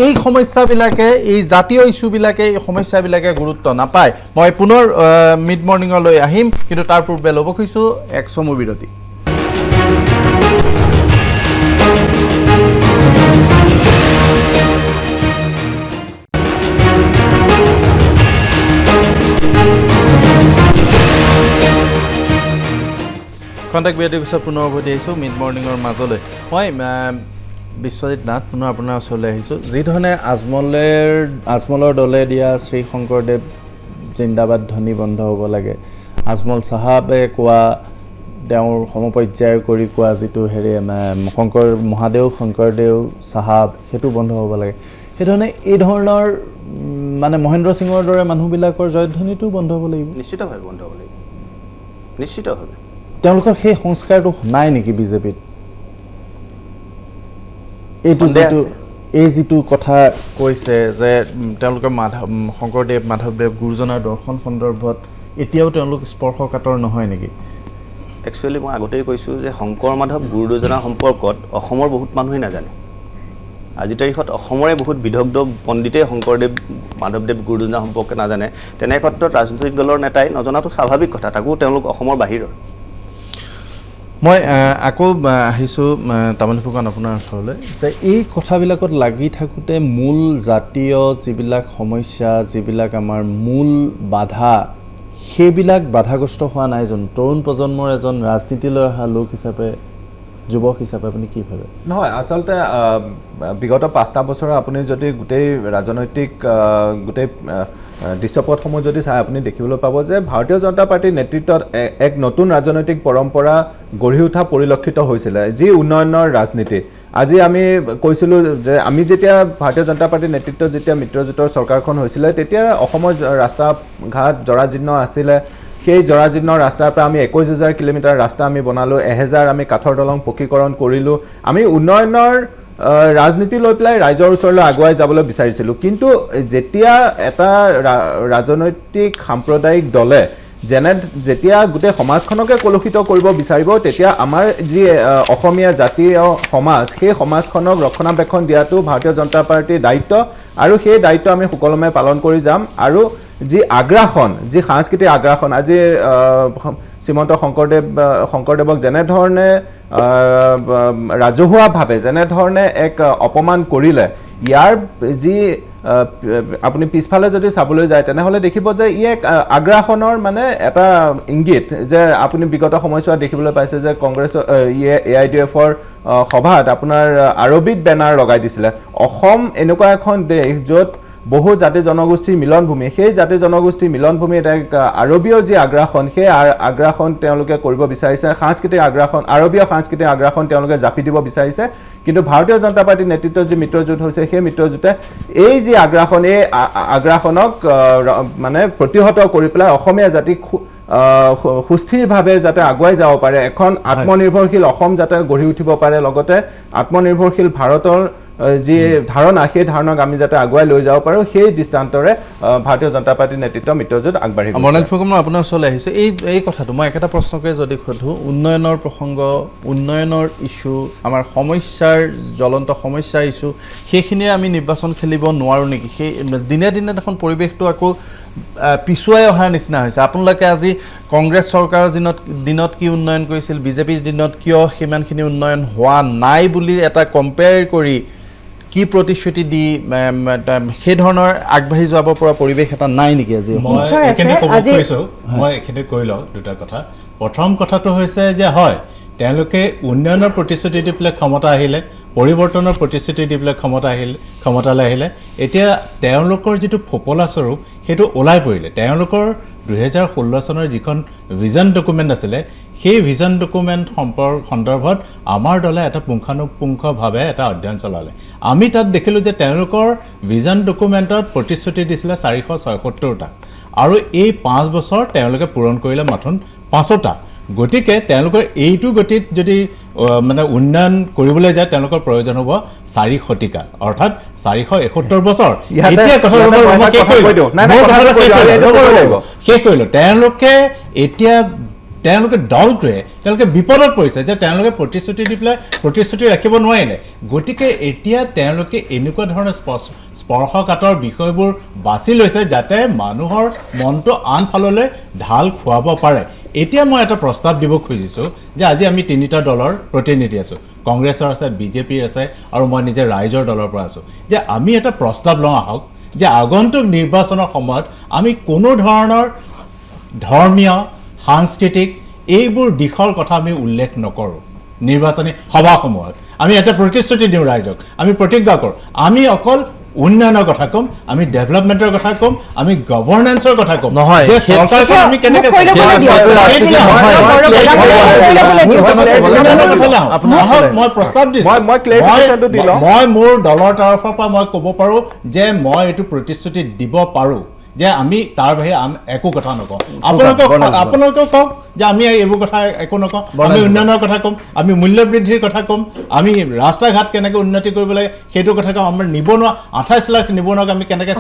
এই সমস্যাবিলাকে, এই জাতীয় ইছ্যুবিলাকে, এই সমস্যাবিলাকে গুৰুত্ব নাপায়। মই পুনৰ মিড মৰ্ণিঙলৈ আহিম, কিন্তু তাৰ পূৰ্বে ল'ব খুজিছোঁ এক চমু বিৰতি। কণ্টেক্ট বিৰতিৰ পিছত পুনৰ উভতি আহিছোঁ মিড মৰ্ণিঙৰ মাজলৈ। মই বিশ্বজিৎ নাথ পুনৰ আপোনাৰ ওচৰলৈ আহিছোঁ। যিধৰণে আজমলৰ দলে দিয়া শ্ৰী শংকৰদেৱ জিন্দাবাদ ধ্বনি বন্ধ হ'ব লাগে, আজমল চাহাবে কোৱা, তেওঁৰ সমপৰ্যায় কৰি কোৱা যিটো শংকৰদেৱ চাহাব, সেইটো বন্ধ হ'ব লাগে। সেইধৰণে এই ধৰণৰ মানে মহেন্দ্ৰ সিঙৰ দৰে মানুহবিলাকৰ জয়ধ্বনিটো বন্ধ হ'ব লাগিব। নিশ্চিতভাৱে বন্ধ হ'ব লাগিব, নিশ্চিতভাৱে। তেওঁলোকৰ সেই সংস্কাৰটো নাই নেকি বিজেপিত? এই যিটো কথা কৈছে যে তেওঁলোকে শংকৰদেৱ মাধৱদেৱ গুৰুজনাৰ দৰ্শন সন্দৰ্ভত এতিয়াও তেওঁলোক স্পৰ্শকাতৰ নহয় নেকি? একচুৱেলি মই আগতেই কৈছোঁ যে শংকৰ মাধৱ গুৰুজনাৰ সম্পৰ্কত অসমৰ বহুত মানুহে নাজানে। আজিৰ তাৰিখত অসমৰে বহুত বিদগ্ধ পণ্ডিতে শংকৰদেৱ মাধৱদেৱ গুৰুজনাৰ সম্পৰ্কে নাজানে। তেনে ক্ষেত্ৰত ৰাজনৈতিক দলৰ নেতাই নজনাটো স্বাভাৱিক কথা, তাকো তেওঁলোক অসমৰ বাহিৰৰ। মই আকৌ আহিছোঁ তামুলী ফুকন আপোনাৰ ওচৰলৈ, যে এই কথাবিলাকত লাগি থাকোঁতে মূল জাতীয় যিবিলাক সমস্যা, যিবিলাক আমাৰ মূল বাধা, সেইবিলাক বাধাগ্ৰস্ত হোৱা নাই জানো? তৰুণ প্ৰজন্মৰ এজন ৰাজনীতিলৈ অহা লোক হিচাপে, যুৱক হিচাপে আপুনি কি ভাবে? নহয়, আচলতে বিগত 5টা বছৰ আপুনি যদি গোটেই ৰাজনৈতিক গোটেই দৃশ্যপটসমূহ যদি চাই আপুনি দেখিবলৈ পাব যে ভাৰতীয় জনতা পাৰ্টীৰ নেতৃত্বত এক নতুন ৰাজনৈতিক পৰম্পৰা গঢ়ি উঠা পৰিলক্ষিত হৈছিলে, যি উন্নয়নৰ ৰাজনীতি। আজি আমি কৈছিলোঁ যে আমি যেতিয়া ভাৰতীয় জনতা পাৰ্টীৰ নেতৃত্বত যেতিয়া মিত্ৰজোঁটৰ চৰকাৰখন হৈছিলে, তেতিয়া অসমৰ ৰাস্তা ঘাট জৰাজীৰ্ণ আছিলে। সেই জৰাজীৰ্ণ ৰাস্তাৰ পৰা আমি 21,000 কিলোমিটাৰ ৰাস্তা আমি বনালোঁ, 1000 আমি কাঠৰ দলং পকীকৰণ কৰিলোঁ। আমি উন্নয়নৰ ৰাজনীতি লৈ পেলাই ৰাইজৰ ওচৰলৈ আগুৱাই যাবলৈ বিচাৰিছিলোঁ। কিন্তু যেতিয়া এটা ৰাজনৈতিক সাম্প্ৰদায়িক দলে যেতিয়া গোটেই সমাজখনকে কলুষিত কৰিব বিচাৰিব, তেতিয়া আমাৰ যি অসমীয়া জাতীয় সমাজ, সেই সমাজখনক ৰক্ষণাবেক্ষণ দিয়াটো ভাৰতীয় জনতা পাৰ্টীৰ দায়িত্ব, আৰু সেই দায়িত্ব আমি সুকলমে পালন কৰি যাম। আৰু যি আগ্ৰাসন, যি সাংস্কৃতিক আগ্ৰাসন, আজি শ্ৰীমন্ত শংকৰদেৱক যেনেধৰণে ৰাজহুৱাভাৱে যেনেধৰণে এক অপমান কৰিলে, ইয়াৰ যি আপুনি পিছফালে যদি চাবলৈ যায় তেনেহ'লে দেখিব যে ই এক আগ্ৰাসনৰ মানে এটা ইংগিত, যে আপুনি বিগত সময়ছোৱাত দেখিবলৈ পাইছে যে কংগ্ৰেছৰ AIDFৰ সভাত আপোনাৰ আৰবিত বেনাৰ লগাই দিছিলে। অসম এনেকুৱা এখন দেশ য'ত বহু জাতি জনগোষ্ঠীৰ মিলনভূমি, সেই জাতি জনগোষ্ঠীৰ মিলনভূমিত এক আৰবীয় যি আগ্ৰাসন, সেই আগ্ৰাসন তেওঁলোকে কৰিব বিচাৰিছে, সাংস্কৃতিক আগ্ৰাসন, আৰবীয় সাংস্কৃতিক আগ্ৰাসন তেওঁলোকে জাপি দিব বিচাৰিছে। কিন্তু ভাৰতীয় জনতা পাৰ্টীৰ নেতৃত্বত যি মিত্ৰজোঁট হৈছে, সেই মিত্ৰজোঁটে এই যি আগ্ৰাসন, এই আগ্ৰাসনক মানে প্ৰতিহত কৰি পেলাই অসমীয়া জাতিক সুস্থিৰভাৱে যাতে আগুৱাই যাব পাৰে, এখন আত্মনিৰ্ভৰশীল অসম যাতে গঢ়ি উঠিব পাৰে, লগতে আত্মনিৰ্ভৰশীল ভাৰতৰ যি ধাৰণা, সেই ধাৰণাক আমি যাতে আগুৱাই লৈ যাব পাৰোঁ, সেই দৃষ্টান্তৰে ভাৰতীয় জনতা পাৰ্টীৰ নেতৃত্ব মিত্ৰজোঁট আগবাঢ়ি গৈছে। মৰ্ণেল ফুকন, মই আপোনাৰ ওচৰলৈ আহিছোঁ। এই কথাটো মই একেটা প্ৰশ্নকে যদি সোধোঁ, উন্নয়নৰ প্ৰসংগ, উন্নয়নৰ ইছ্যু, আমাৰ সমস্যাৰ জ্বলন্ত সমস্যাৰ ইছ্যু, সেইখিনিয়ে আমি নিৰ্বাচন খেলিব নোৱাৰোঁ নেকি? সেই দিনে দিনে দেখোন পৰিৱেশটো আকৌ পিছুৱাই অহাৰ নিচিনা হৈছে আপোনালোকে আজি কংগ্ৰেছ চৰকাৰৰ দিনত কি উন্নয়ন কৰিছিল বিজেপিৰ দিনত কিয় সিমানখিনি উন্নয়ন হোৱা নাই বুলি এটা কম্পেয়াৰ কৰি কি প্ৰতিশ্ৰুতি দি সেই ধৰণৰ আগবাঢ়ি যাব পৰা পৰিৱেশ এটা নাই নেকি আজি মই এইখিনি কৈ লওঁ দুটা কথা প্ৰথম কথাটো হৈছে যে হয় তেওঁলোকে উন্নয়নৰ প্ৰতিশ্ৰুতি দি পেলাই ক্ষমতা আহিলে পৰিৱৰ্তনৰ প্ৰতিশ্ৰুতি দি পেলাই ক্ষমতালৈ আহিলে এতিয়া তেওঁলোকৰ যিটো ফোপলা স্বৰূপ সেইটো ওলাই পৰিলে তেওঁলোকৰ 2016 চনৰ যিখন ভিজন ডকুমেণ্ট আছিলে সেই ভিজন ডকুমেণ্ট সন্দৰ্ভত আমাৰ দলে এটা পুংখানুপুংখভাৱে এটা অধ্যয়ন চলালে আমি তাত দেখিলোঁ যে তেওঁলোকৰ ভিজন ডকুমেণ্টত প্ৰতিশ্ৰুতি দিছিলে 476টা আৰু এই 5 বছৰ তেওঁলোকে পূৰণ কৰিলে মাথোন 5টা গতিকে তেওঁলোকৰ এইটো গতিত যদি মানে উন্নয়ন কৰিবলৈ যায় তেওঁলোকৰ প্ৰয়োজন হ'ব 4 শতিকা অৰ্থাৎ 471 বছৰ এতিয়া কথা শেষ কৰিলোঁ তেওঁলোকে দলটোৱে তেওঁলোকে বিপদত পৰিছে যে তেওঁলোকে প্ৰতিশ্ৰুতি দি পেলাই প্ৰতিশ্ৰুতি ৰাখিব নোৱাৰিলে গতিকে এতিয়া তেওঁলোকে এনেকুৱা ধৰণৰ স্পৰ্শকাতৰ বিষয়বোৰ বাছি লৈছে যাতে মানুহৰ মনটো আনফাললৈ ঢাল খুৱাব পাৰে এতিয়া মই এটা প্ৰস্তাৱ দিব খুজিছোঁ যে আজি আমি 3টা দলৰ প্ৰতিনিধি আছোঁ কংগ্ৰেছৰ আছে বিজেপিৰ আছে আৰু মই নিজে ৰাইজৰ দলৰ পৰা আছোঁ যে আমি এটা প্ৰস্তাৱ লওঁ আহক যে আগন্তুক নিৰ্বাচনৰ সময়ত আমি কোনো ধৰণৰ ধৰ্মীয় সাংস্কৃতিক এইবোৰ দিশৰ কথা আমি উল্লেখ নকৰোঁ নিৰ্বাচনী সভাসমূহত আমি এটা প্ৰতিশ্ৰুতি দিওঁ ৰাইজক আমি প্ৰতিজ্ঞা কৰোঁ আমি অকল উন্নয়নৰ কথা কম আমি ডেভেলপমেণ্টৰ কথা কম আমি গভৰ্নেন্সৰ কথা কম নহয় যে চৰকাৰখন আমি কেনেকৈ মই প্ৰস্তাৱ দিছোঁ মই মোৰ দলৰ তৰফৰ পৰা মই ক'ব পাৰোঁ যে মই এইটো প্ৰতিশ্ৰুতি দিব পাৰোঁ যে আমি তাৰ বাহিৰে একো কথা নকওঁ আপোনালোকে কওক যে আমি এইবোৰ কথা একো নকওঁ আমি উন্নয়নৰ কথা ক'ম আমি মূল্য বৃদ্ধিৰ কথা ক'ম আমি ৰাস্তা ঘাট কেনেকৈ উন্নতি কৰিব লাগে সেইটো কথা ক'ম আমাৰ নিবনুৱা 28 লাখ নিবনুৱাক আমি কেনেকৈ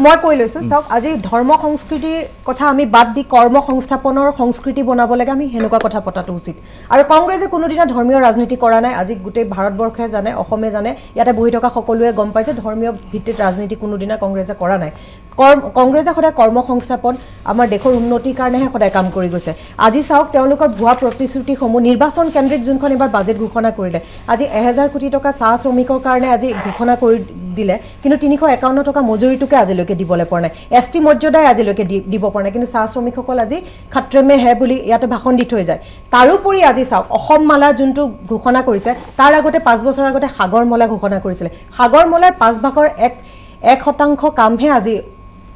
মই কৈ লৈছোঁ চাওক আজি ধৰ্ম সংস্কৃতিৰ কথা আমি বাদ দি কৰ্ম সংস্থাপনৰ সংস্কৃতি বনাব লাগে আমি সেনেকুৱা কথা পতাটো উচিত আৰু কংগ্ৰেছে কোনোদিনা ধৰ্মীয় ৰাজনীতি কৰা নাই আজি গোটেই ভাৰতবৰ্ষে জানে অসমে জানে ইয়াতে বহি থকা সকলোৱে গম পায় যে ধৰ্মীয় ভিত্তিত ৰাজনীতি কোনোদিনা কংগ্ৰেছে কৰা নাই কংগ্ৰেছে সদায় কৰ্ম সংস্থাপন আমাৰ দেশৰ উন্নতিৰ কাৰণেহে সদায় কাম কৰি গৈছে আজি চাওক তেওঁলোকৰ ভুৱা প্ৰতিশ্ৰুতিসমূহ নিৰ্বাচন কেন্দ্ৰিত যোনখন এবাৰ বাজেট ঘোষণা কৰিলে আজি 1000 কোটি টকা চাহ শ্ৰমিকৰ কাৰণে আজি ঘোষণা কৰি দিলে কিন্তু 351 টকা মজুৰিটোকে আজিলৈকে দিবলৈ পৰা নাই এছটি মৰ্যাদাই আজিলৈকে দিব পৰা নাই কিন্তু চাহ শ্ৰমিকসকল আজি খাত্ৰেমে হে বুলি ইয়াতে ভাষণ দি থৈ যায় তাৰোপৰি আজি চাওক অসম মালা যোনটো ঘোষণা কৰিছে তাৰ আগতে 5 বছৰ আগতে সাগৰমালা ঘোষণা কৰিছিলে সাগৰমালাৰ 5% কামহে আজি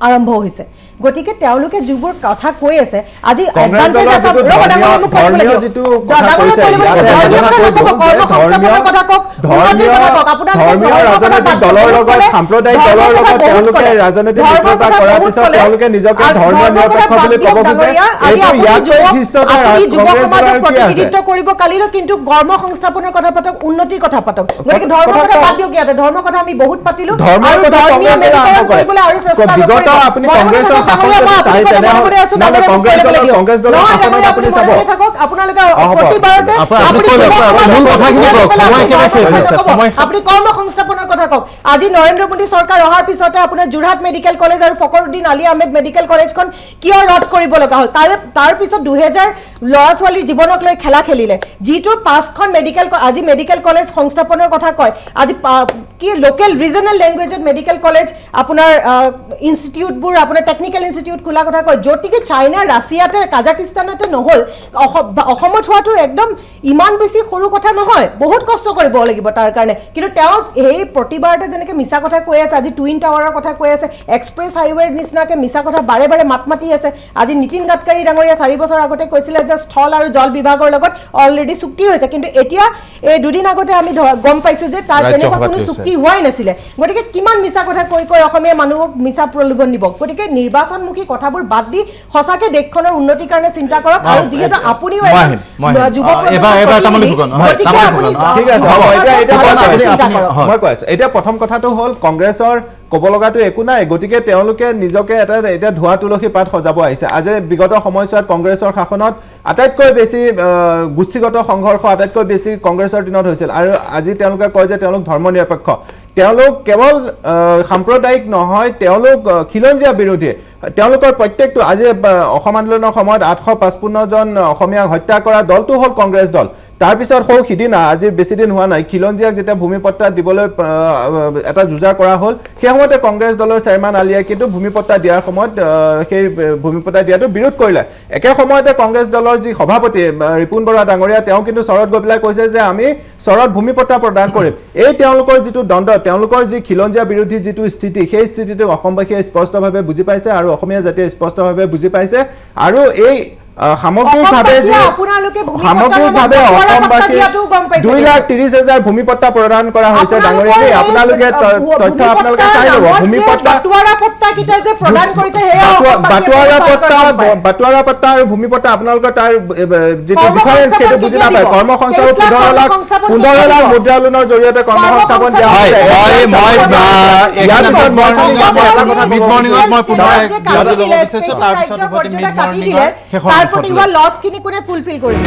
আৰম্ভ হৈছে গতিকে তেওঁলোকে যিবোৰ কথা কৈ আছে আজি প্ৰতিনিধিত্ব কৰিব কালিলৈ কিন্তু কৰ্ম সংস্থাপনৰ কথা পাতক উন্নতিৰ কথা পাতক গতিকে ধৰ্মৰ কথা বাদ দিয়ক ইয়াতে ধৰ্মৰ কথা আমি বহুত পাতিলো আজি নৰেন্দ্ৰ মোদী চৰকাৰ অহাৰ পিছতে আপোনাৰ যোৰহাট মেডিকেল কলেজ আৰু ফখৰুদ্দিন আলী আহমেদ মেডিকেল কলেজখন কিয় ৰদ কৰিব লগা হ'ল তাৰ পিছত 2000 ল'ৰা ছোৱালীৰ জীৱনক লৈ খেলা খেলিলে যিটো 5খন মেডিকেল আজি মেডিকেল কলেজ সংস্থাপনৰ কথা কয় আজি কি লোকেল ৰিজনেল লেংগুৱেজত মেডিকেল কলেজ আপোনাৰ ইনষ্টিটিউটবোৰ আপোনাৰ টেকনিকেল ইনষ্টিটিউট খোলা কথা কয় যতিকে চাইনা ৰাছিয়াতে কাজাকিস্তানতে নহল অসমত হোৱাটো একদম ইমান বেছি সৰু কথা নহয় বহুত কষ্ট কৰিব লাগিব তাৰ কাৰণে কিন্তু তেওঁ এই প্ৰতিবাৰতে যেনেকৈ মিছা কথা কৈ আছে আজি টুইন টাৱাৰৰ কথা কৈ আছে এক্সপ্ৰেছ হাইৱেৰ নিচিনাকৈ মিছা কথা বাৰে বাৰে মাত মাতি আছে আজি নীতিন গাডকাৰী ডাঙৰীয়া 4 বছৰ আগতে কৈছিলে যে স্থল আৰু জল বিভাগৰ লগত অলৰেডি চুক্তি হৈছে কিন্তু এতিয়া এই দুদিন আগতে আমি গম পাইছোঁ যে তাৰ তেনেকুৱা কোনো চুক্তি হোৱাই নাছিলে গতিকে কিমান মিছা কথা কৈ অসমীয়া মানুহক মিছা প্ৰলোভন দিব গতিকে নিৰ্বাচনমুখী কথাবোৰ বাদ দি সঁচাকৈ দেশখনৰ উন্নতিৰ কাৰণে চিন্তা কৰক আৰু যিহেতু আপুনিও এতিয়া প্ৰথম কথাটো হ'ল কংগ্ৰেছৰ ক'ব লগাটো একো নাই গতিকে তেওঁলোকে নিজকে এতিয়া ধোৱা তুলসী পাত সজাব আহিছে আজি বিগত সময়ছোৱাত কংগ্ৰেছৰ শাসনত আটাইতকৈ বেছি গোষ্ঠীগত সংঘৰ্ষ আটাইতকৈ বেছি কংগ্ৰেছৰ দিনত হৈছিল আৰু আজি তেওঁলোকে কয় যে তেওঁলোক ধৰ্ম নিৰপেক্ষ তেওঁলোক কেৱল সাম্প্ৰদায়িক নহয়, তেওঁলোক খিলঞ্জীয়া বিৰোধী। তেওঁলোকৰ প্ৰত্যেকটো আজি অসম আন্দোলনৰ সময়ত 855 জন অসমীয়াক হত্যা কৰা দলটো হ'ল কংগ্ৰেছ দল। তাৰপিছত সৌ সিদিনা আজি বেছিদিন হোৱা নাই খিলঞ্জীয়াক যেতিয়া ভূমিপট্টা দিবলৈ এটা যুঁজা কৰা হ'ল, সেই সময়তে কংগ্ৰেছ দলৰ চেয়াৰমেন আলিয়াই কিন্তু ভূমিপট্টা দিয়াৰ সময়ত সেই ভূমিপট্টা দিয়াটো বিৰোধ কৰিলে। একে সময়তে কংগ্ৰেছ দলৰ যি সভাপতি ৰিপুণ বৰা ডাঙৰীয়া তেওঁ কিন্তু চৰত গৈ পেলাই কৈছে যে আমি চৰত ভূমিপট্টা প্ৰদান কৰিম। এই তেওঁলোকৰ যিটো দ্বন্দ্ব, তেওঁলোকৰ যি খিলঞ্জীয়া বিৰোধী যিটো স্থিতি, সেই স্থিতিটো অসমবাসীয়ে স্পষ্টভাৱে বুজি পাইছে আৰু অসমীয়া জাতিয়ে স্পষ্টভাৱে বুজি পাইছে। আৰু এই সামগ্ৰিকভাৱে অসমবাসী 2,30,000 ভূমিপট্টা প্ৰদান কৰা হৈছে ডাঙৰীয়া। আপোনালোকে তথ্য আপোনালোকে চাই ল'ব। ভূমিপট্টা বাটোৱাৰা পট্টা আৰু ভূমিপট্টা আপোনালোকৰ তাৰ যিটো ডিফাৰেঞ্চ সেইটো বুজি নাপায়। কৰ্মসংস্থাপন 15 লাখ মুদ্ৰা লোনৰ জৰিয়তে কৰ্মসংস্থাপন দিয়া হৈছে। লছখিনি কোনে ফুলফিল কৰিব?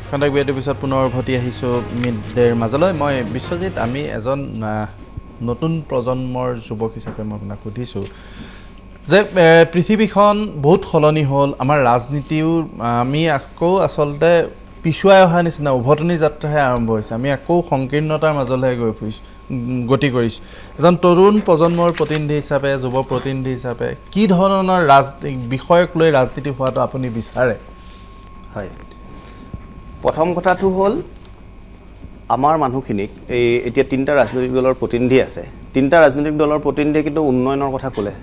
খন্তেক বিৰতিৰ পিছত পুনৰ উভতি আহিছোঁ মিড ডেৰ মাজলৈ। মই বিশ্বজিৎ, আমি এজন নতুন প্ৰজন্মৰ যুৱক হিচাপে মই আপোনাক সুধিছোঁ যে পৃথিৱীখন বহুত সলনি হ'ল, আমাৰ ৰাজনীতিও আমি আকৌ আচলতে পিছুৱাই অহা নিচিনা উভতনি যাত্ৰাহে আৰম্ভ হৈছে। আমি আকৌ সংকীৰ্ণতাৰ মাজলৈ গতি কৰিছোঁ। এজন তৰুণ প্ৰজন্মৰ প্ৰতিনিধি হিচাপে, যুৱ প্ৰতিনিধি হিচাপে কি ধৰণৰ বিষয়ক লৈ ৰাজনীতি হোৱাটো আপুনি বিচাৰে? হয়, প্ৰথম কথাটো হ'ল আমাৰ মানুহখিনিক এতিয়া 3টা ৰাজনৈতিক দলৰ প্ৰতিনিধি আছে। 3টা ৰাজনৈতিক দলৰ প্ৰতিনিধিয়ে কিন্তু উন্নয়নৰ কথা ক'লে।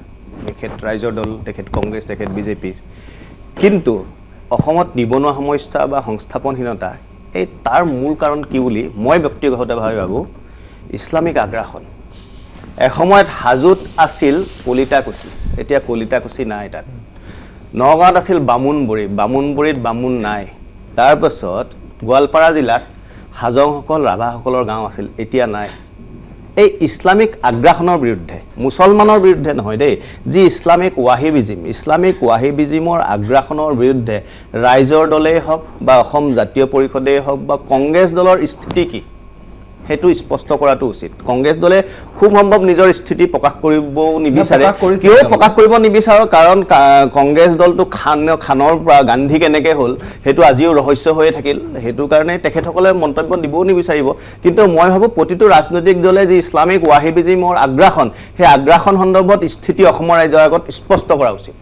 তেখেত ৰাইজৰ দল, তেখেত কংগ্ৰেছ, তেখেত বিজেপিৰ। কিন্তু অসমত নিবনুৱা সমস্যা বা সংস্থাপনহীনতা তাৰ মূল কাৰণ কি বুলি মই ব্যক্তিগতভাৱে ভাবোঁ, ইছলামিক আগ্ৰাসন। এসময়ত হাজোত আছিল কলিতাকুছি, এতিয়া কলিতাকুছি নাই তাত। নগাঁৱত আছিল বামুণবুৰীত বামুণ নাই। তাৰপাছত গোৱালপাৰা জিলাত হাজংসকল, ৰাভাসকলৰ গাঁও আছিল, এতিয়া নাই। এই ইছলামিক আগ্ৰাসনৰ বিৰুদ্ধে, মুছলমানৰ বিৰুদ্ধে নহয় দেই, যি ইছলামিক ৱাহিবিজিমৰ আগ্ৰাসনৰ বিৰুদ্ধে ৰাইজৰ দলেই হওক বা অসম জাতীয় পৰিষদেই হওক বা কংগ্ৰেছ দলৰ স্থিতি কি সেইটো স্পষ্ট কৰাটো উচিত। কংগ্ৰেছ দলে খুব সম্ভৱ নিজৰ স্থিতি প্ৰকাশ কৰিব নিবিচাৰে। কিয় প্ৰকাশ কৰিব নিবিচাৰো? কাৰণ কংগ্ৰেছ দলটো খানৰ পৰা গান্ধী কেনেকৈ হ'ল সেইটো আজিও ৰহস্য হৈয়ে থাকিল। সেইটো কাৰণে তেখেতসকলে মন্তব্য দিবও নিবিচাৰিব। কিন্তু মই ভাবোঁ প্ৰতিটো ৰাজনৈতিক দলে যি ইছলামিক ৱাহিবিজিমৰ আগ্ৰাসন, সেই আগ্ৰাসন সন্দৰ্ভত স্থিতি অসমৰ ৰাইজৰ আগত স্পষ্ট কৰা উচিত।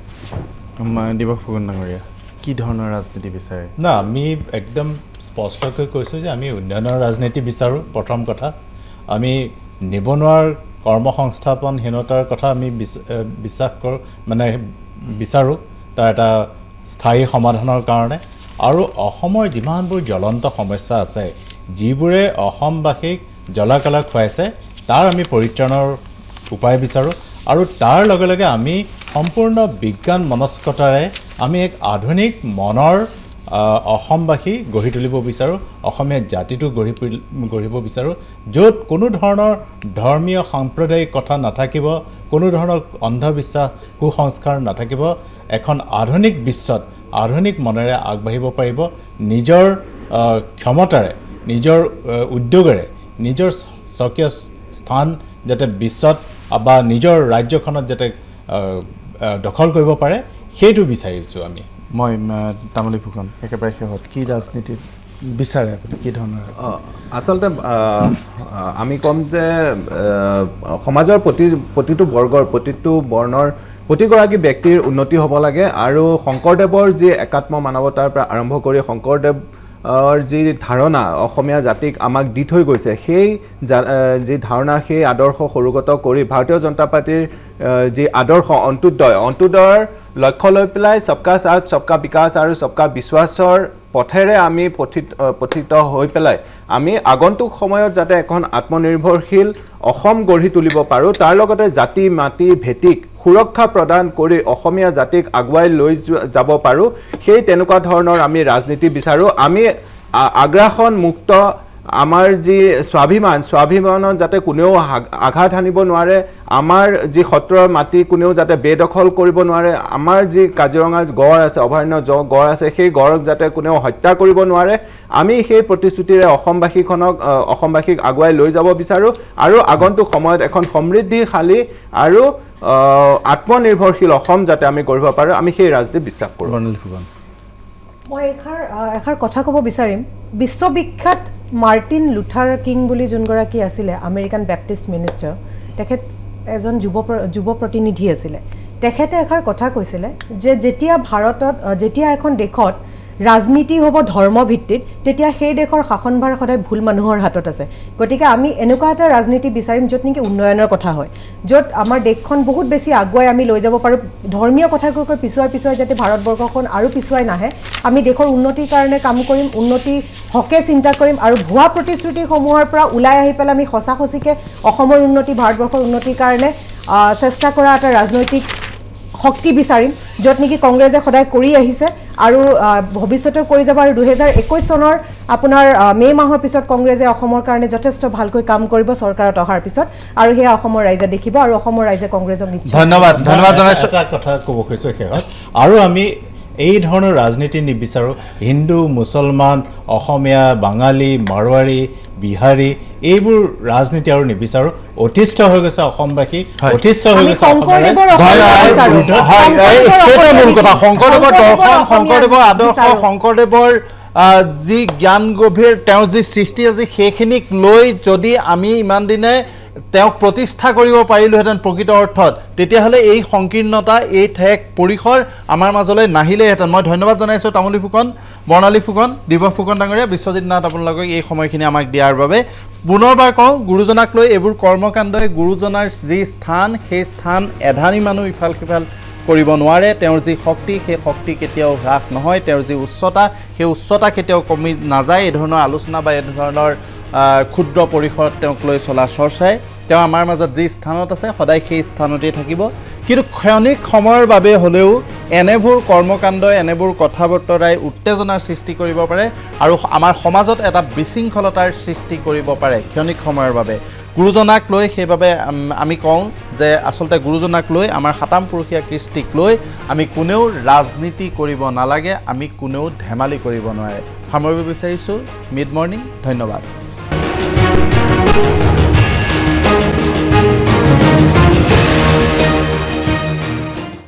দিবস ফুকন ডাঙৰীয়া, কি ধৰণৰ ৰাজনীতি বিচাৰে? না, আমি একদম স্পষ্টকৈ কৈছোঁ যে আমি উন্নয়নৰ ৰাজনীতি বিচাৰোঁ। প্ৰথম কথা, আমি নিবনুৱাৰ কৰ্মসংস্থাপনহীনতাৰ কথা আমি বিশ্বাস কৰোঁ, বিচাৰোঁ তাৰ এটা স্থায়ী সমাধানৰ কাৰণে। আৰু অসমৰ যিমানবোৰ জ্বলন্ত সমস্যা আছে, যিবোৰে অসমবাসীক জ্বলাকলা খুৱাইছে, তাৰ আমি পৰিত্ৰাণৰ উপায় বিচাৰোঁ। আৰু তাৰ লগে লগে আমি সম্পূৰ্ণ বিজ্ঞান মনস্কতাৰে আমি এক আধুনিক মনৰ অসমবাসী গঢ়ি তুলিব বিচাৰোঁ, অসমীয়া জাতিটো গঢ়িব বিচাৰোঁ, য'ত কোনো ধৰণৰ ধৰ্মীয় সাম্প্ৰদায়িক কথা নাথাকিব, কোনো ধৰণৰ অন্ধবিশ্বাস, কুসংস্কাৰ নাথাকিব। এখন আধুনিক বিশ্বত আধুনিক মনেৰে আগবাঢ়িব পাৰিব, নিজৰ ক্ষমতাৰে, নিজৰ উদ্যোগেৰে নিজৰ স্বকীয় স্থান যাতে বিশ্বত বা নিজৰ ৰাজ্যখনত যাতে দখল কৰিব পাৰে, সেইটো বিচাৰিছোঁ আমি। মই তামুলী ফুকন, একেবাৰে শেষত কি ৰাজনীতি বিচাৰে আপুনি? কি ধৰণৰ? আচলতে আমি ক'ম যে সমাজৰ প্ৰতিটো বৰ্গৰ, প্ৰতিটো বৰ্ণৰ প্ৰতিগৰাকী ব্যক্তিৰ উন্নতি হ'ব লাগে। আৰু শংকৰদেৱৰ যি একাত্ম মানৱতাৰ পৰা আৰম্ভ কৰি শংকৰদেৱৰ যি ধাৰণা অসমীয়া জাতিক আমাক দি থৈ গৈছে, সেই যি ধাৰণা, সেই আদৰ্শ সৰুগত কৰি ভাৰতীয় জনতা পাৰ্টীৰ যি আদৰ্শ অন্ত্যোদয়ৰ লক্ষ্য লৈ পেলাই সবকা সাথ, সবকা বিকাশ আৰু সবকা বিশ্বাসৰ পথেৰে আমি পথিত হৈ পেলাই আমি আগন্তুক সময়ত যাতে এখন আত্মনিৰ্ভৰশীল অসম গঢ়ি তুলিব পাৰোঁ, তাৰ লগতে জাতি মাটি ভেটিক সুৰক্ষা প্ৰদান কৰি অসমীয়া জাতিক আগুৱাই লৈ যাব পাৰোঁ, সেই তেনেকুৱা ধৰণৰ আমি ৰাজনীতি বিচাৰোঁ। আমি আগ্ৰাসন মুক্ত আমাৰ যি স্বাভিমানত যাতে কোনেও আঘাত আনিব নোৱাৰে, আমাৰ যি সত্ৰৰ মাটি কোনেও যাতে বেদখল কৰিব নোৱাৰে, আমাৰ যি কাজিৰঙা গড় আছে, অভয়াৰণ্য গড় আছে, সেই গড়ক যাতে কোনেও হত্যা কৰিব নোৱাৰে, আমি সেই প্ৰতিশ্ৰুতিৰে অসমবাসীক আগুৱাই লৈ যাব বিচাৰোঁ আৰু আগন্তুক সময়ত এখন সমৃদ্ধিশালী আৰু আত্মনিৰ্ভৰশীল অসম যাতে আমি গঢ়িব পাৰোঁ, আমি সেই ৰাজনীতি বিশ্বাস কৰোঁ। মই এষাৰ কথা ক'ব বিচাৰিম। বিশ্ববিখ্যাত মাৰ্টিন লুথাৰ কিং বুলি যোনগৰাকী আছিলে আমেৰিকান বেপ্টিষ্ট মিনিষ্টাৰ, তেখেত এজন যুৱ প্ৰতিনিধি আছিলে। তেখেতে এষাৰ কথা কৈছিলে যে যেতিয়া এখন দেশত ৰাজনীতি হ'ব ধৰ্মভিত্তিত, তেতিয়া সেই দেশৰ শাসনভাৰ সদায় ভুল মানুহৰ হাতত আছে। গতিকে আমি এনেকুৱা এটা ৰাজনীতি বিচাৰিম য'ত নেকি উন্নয়নৰ কথা হয়, য'ত আমাৰ দেশখন বহুত বেছি আগুৱাই আমি লৈ যাব পাৰোঁ। ধৰ্মীয় কথাকৈ পিছুৱাই যাতে ভাৰতবৰ্ষখন আৰু পিছুৱাই নাহে, আমি দেশৰ উন্নতিৰ কাৰণে কাম কৰিম, উন্নতি হকে চিন্তা কৰিম আৰু ভুৱা প্ৰতিশ্ৰুতিসমূহৰ পৰা ওলাই আহি পেলাই আমি সঁচাকৈ অসমৰ উন্নতি, ভাৰতবৰ্ষৰ উন্নতিৰ কাৰণে চেষ্টা কৰা এটা ৰাজনৈতিক শক্তি বিচাৰিম, য'ত নেকি কংগ্ৰেছে সদায় কৰি আহিছে আৰু ভৱিষ্যতেও কৰি যাব। আৰু 2021 চনৰ আপোনাৰ মে' মাহৰ পিছত কংগ্ৰেছে অসমৰ কাৰণে যথেষ্ট ভালকৈ কাম কৰিব চৰকাৰত অহাৰ পিছত, আৰু সেয়া অসমৰ ৰাইজে দেখিব আৰু অসমৰ ৰাইজে কংগ্ৰেছক নিশ্চয়। ধন্যবাদ জনাইছোঁ। এটা কথা ক'ব খুজিছোঁ শেষত, আৰু আমি এই ধৰণৰ ৰাজনীতি নিবিচাৰোঁ। হিন্দু, মুছলমান, অসমীয়া, বাঙালী, মাৰোৱাৰী, বিহাৰী, এইবোৰ ৰাজনীতি আৰু নিবিচাৰোঁ। অতিষ্ঠ হৈ গৈছে অসমবাসী, অতিষ্ঠ হৈ গৈছে সেইটোৱে মূল কথা। শংকৰদেৱৰ দৰ্শন, শংকৰদেৱৰ আদৰ্শ, শংকৰদেৱৰ যি জ্ঞান গভীৰ, তেওঁৰ যি সৃষ্টি আজি, সেইখিনিক লৈ যদি আমি ইমান দিনে তেওঁক প্ৰতিষ্ঠা কৰিব পাৰিলোহেঁতেন প্ৰকৃত অৰ্থত, তেতিয়াহ'লে এই সংকীৰ্ণতা, এই ঠেক পৰিসৰ আমাৰ মাজলৈ নাহিলেহেঁতেন। মই ধন্যবাদ জনাইছোঁ তামুলী ফুকন, বৰ্ণালী ফুকন, দিব্য ফুকন ডাঙৰীয়া, বিশ্বজিৎ নাথ আপোনালোকক এই সময়খিনি আমাক দিয়াৰ বাবে। পুনৰবাৰ কওঁ, গুৰুজনাক লৈ এইবোৰ কৰ্মকাণ্ডই গুৰুজনাৰ যি স্থান, সেই স্থান এধানি মানুহ ইফাল সিফাল কৰিব নোৱাৰে। তেওঁৰ যি শক্তি, সেই শক্তি কেতিয়াও হ্ৰাস নহয়, তেওঁৰ যি উচ্চতা, সেই উচ্চতা কেতিয়াও কমি নাযায়। এই ধৰণৰ আলোচনা বা এই ধৰণৰ ক্ষুদ্ৰ পৰিসৰত তেওঁক লৈ চলা চৰ্চাই তেওঁ আমাৰ মাজত যি স্থানত আছে সদায় সেই স্থানতেই থাকিব। কিন্তু ক্ষণিক সময়ৰ বাবে হ'লেও এনেবোৰ কৰ্মকাণ্ডই, এনেবোৰ কথা বতৰাই উত্তেজনাৰ সৃষ্টি কৰিব পাৰে আৰু আমাৰ সমাজত এটা বিশৃংখলতাৰ সৃষ্টি কৰিব পাৰে ক্ষণিক সময়ৰ বাবে। গুৰুজনাক লৈ সেইবাবে আমি কওঁ যে আচলতে গুৰুজনাক লৈ, আমাৰ সাতাম পুৰুষীয়া কৃষ্টিক লৈ আমি কোনেও ৰাজনীতি কৰিব নালাগে, আমি কোনেও ধেমালি কৰিব নোৱাৰে। সামৰিব বিচাৰিছোঁ মিড মৰ্ণিং। ধন্যবাদ।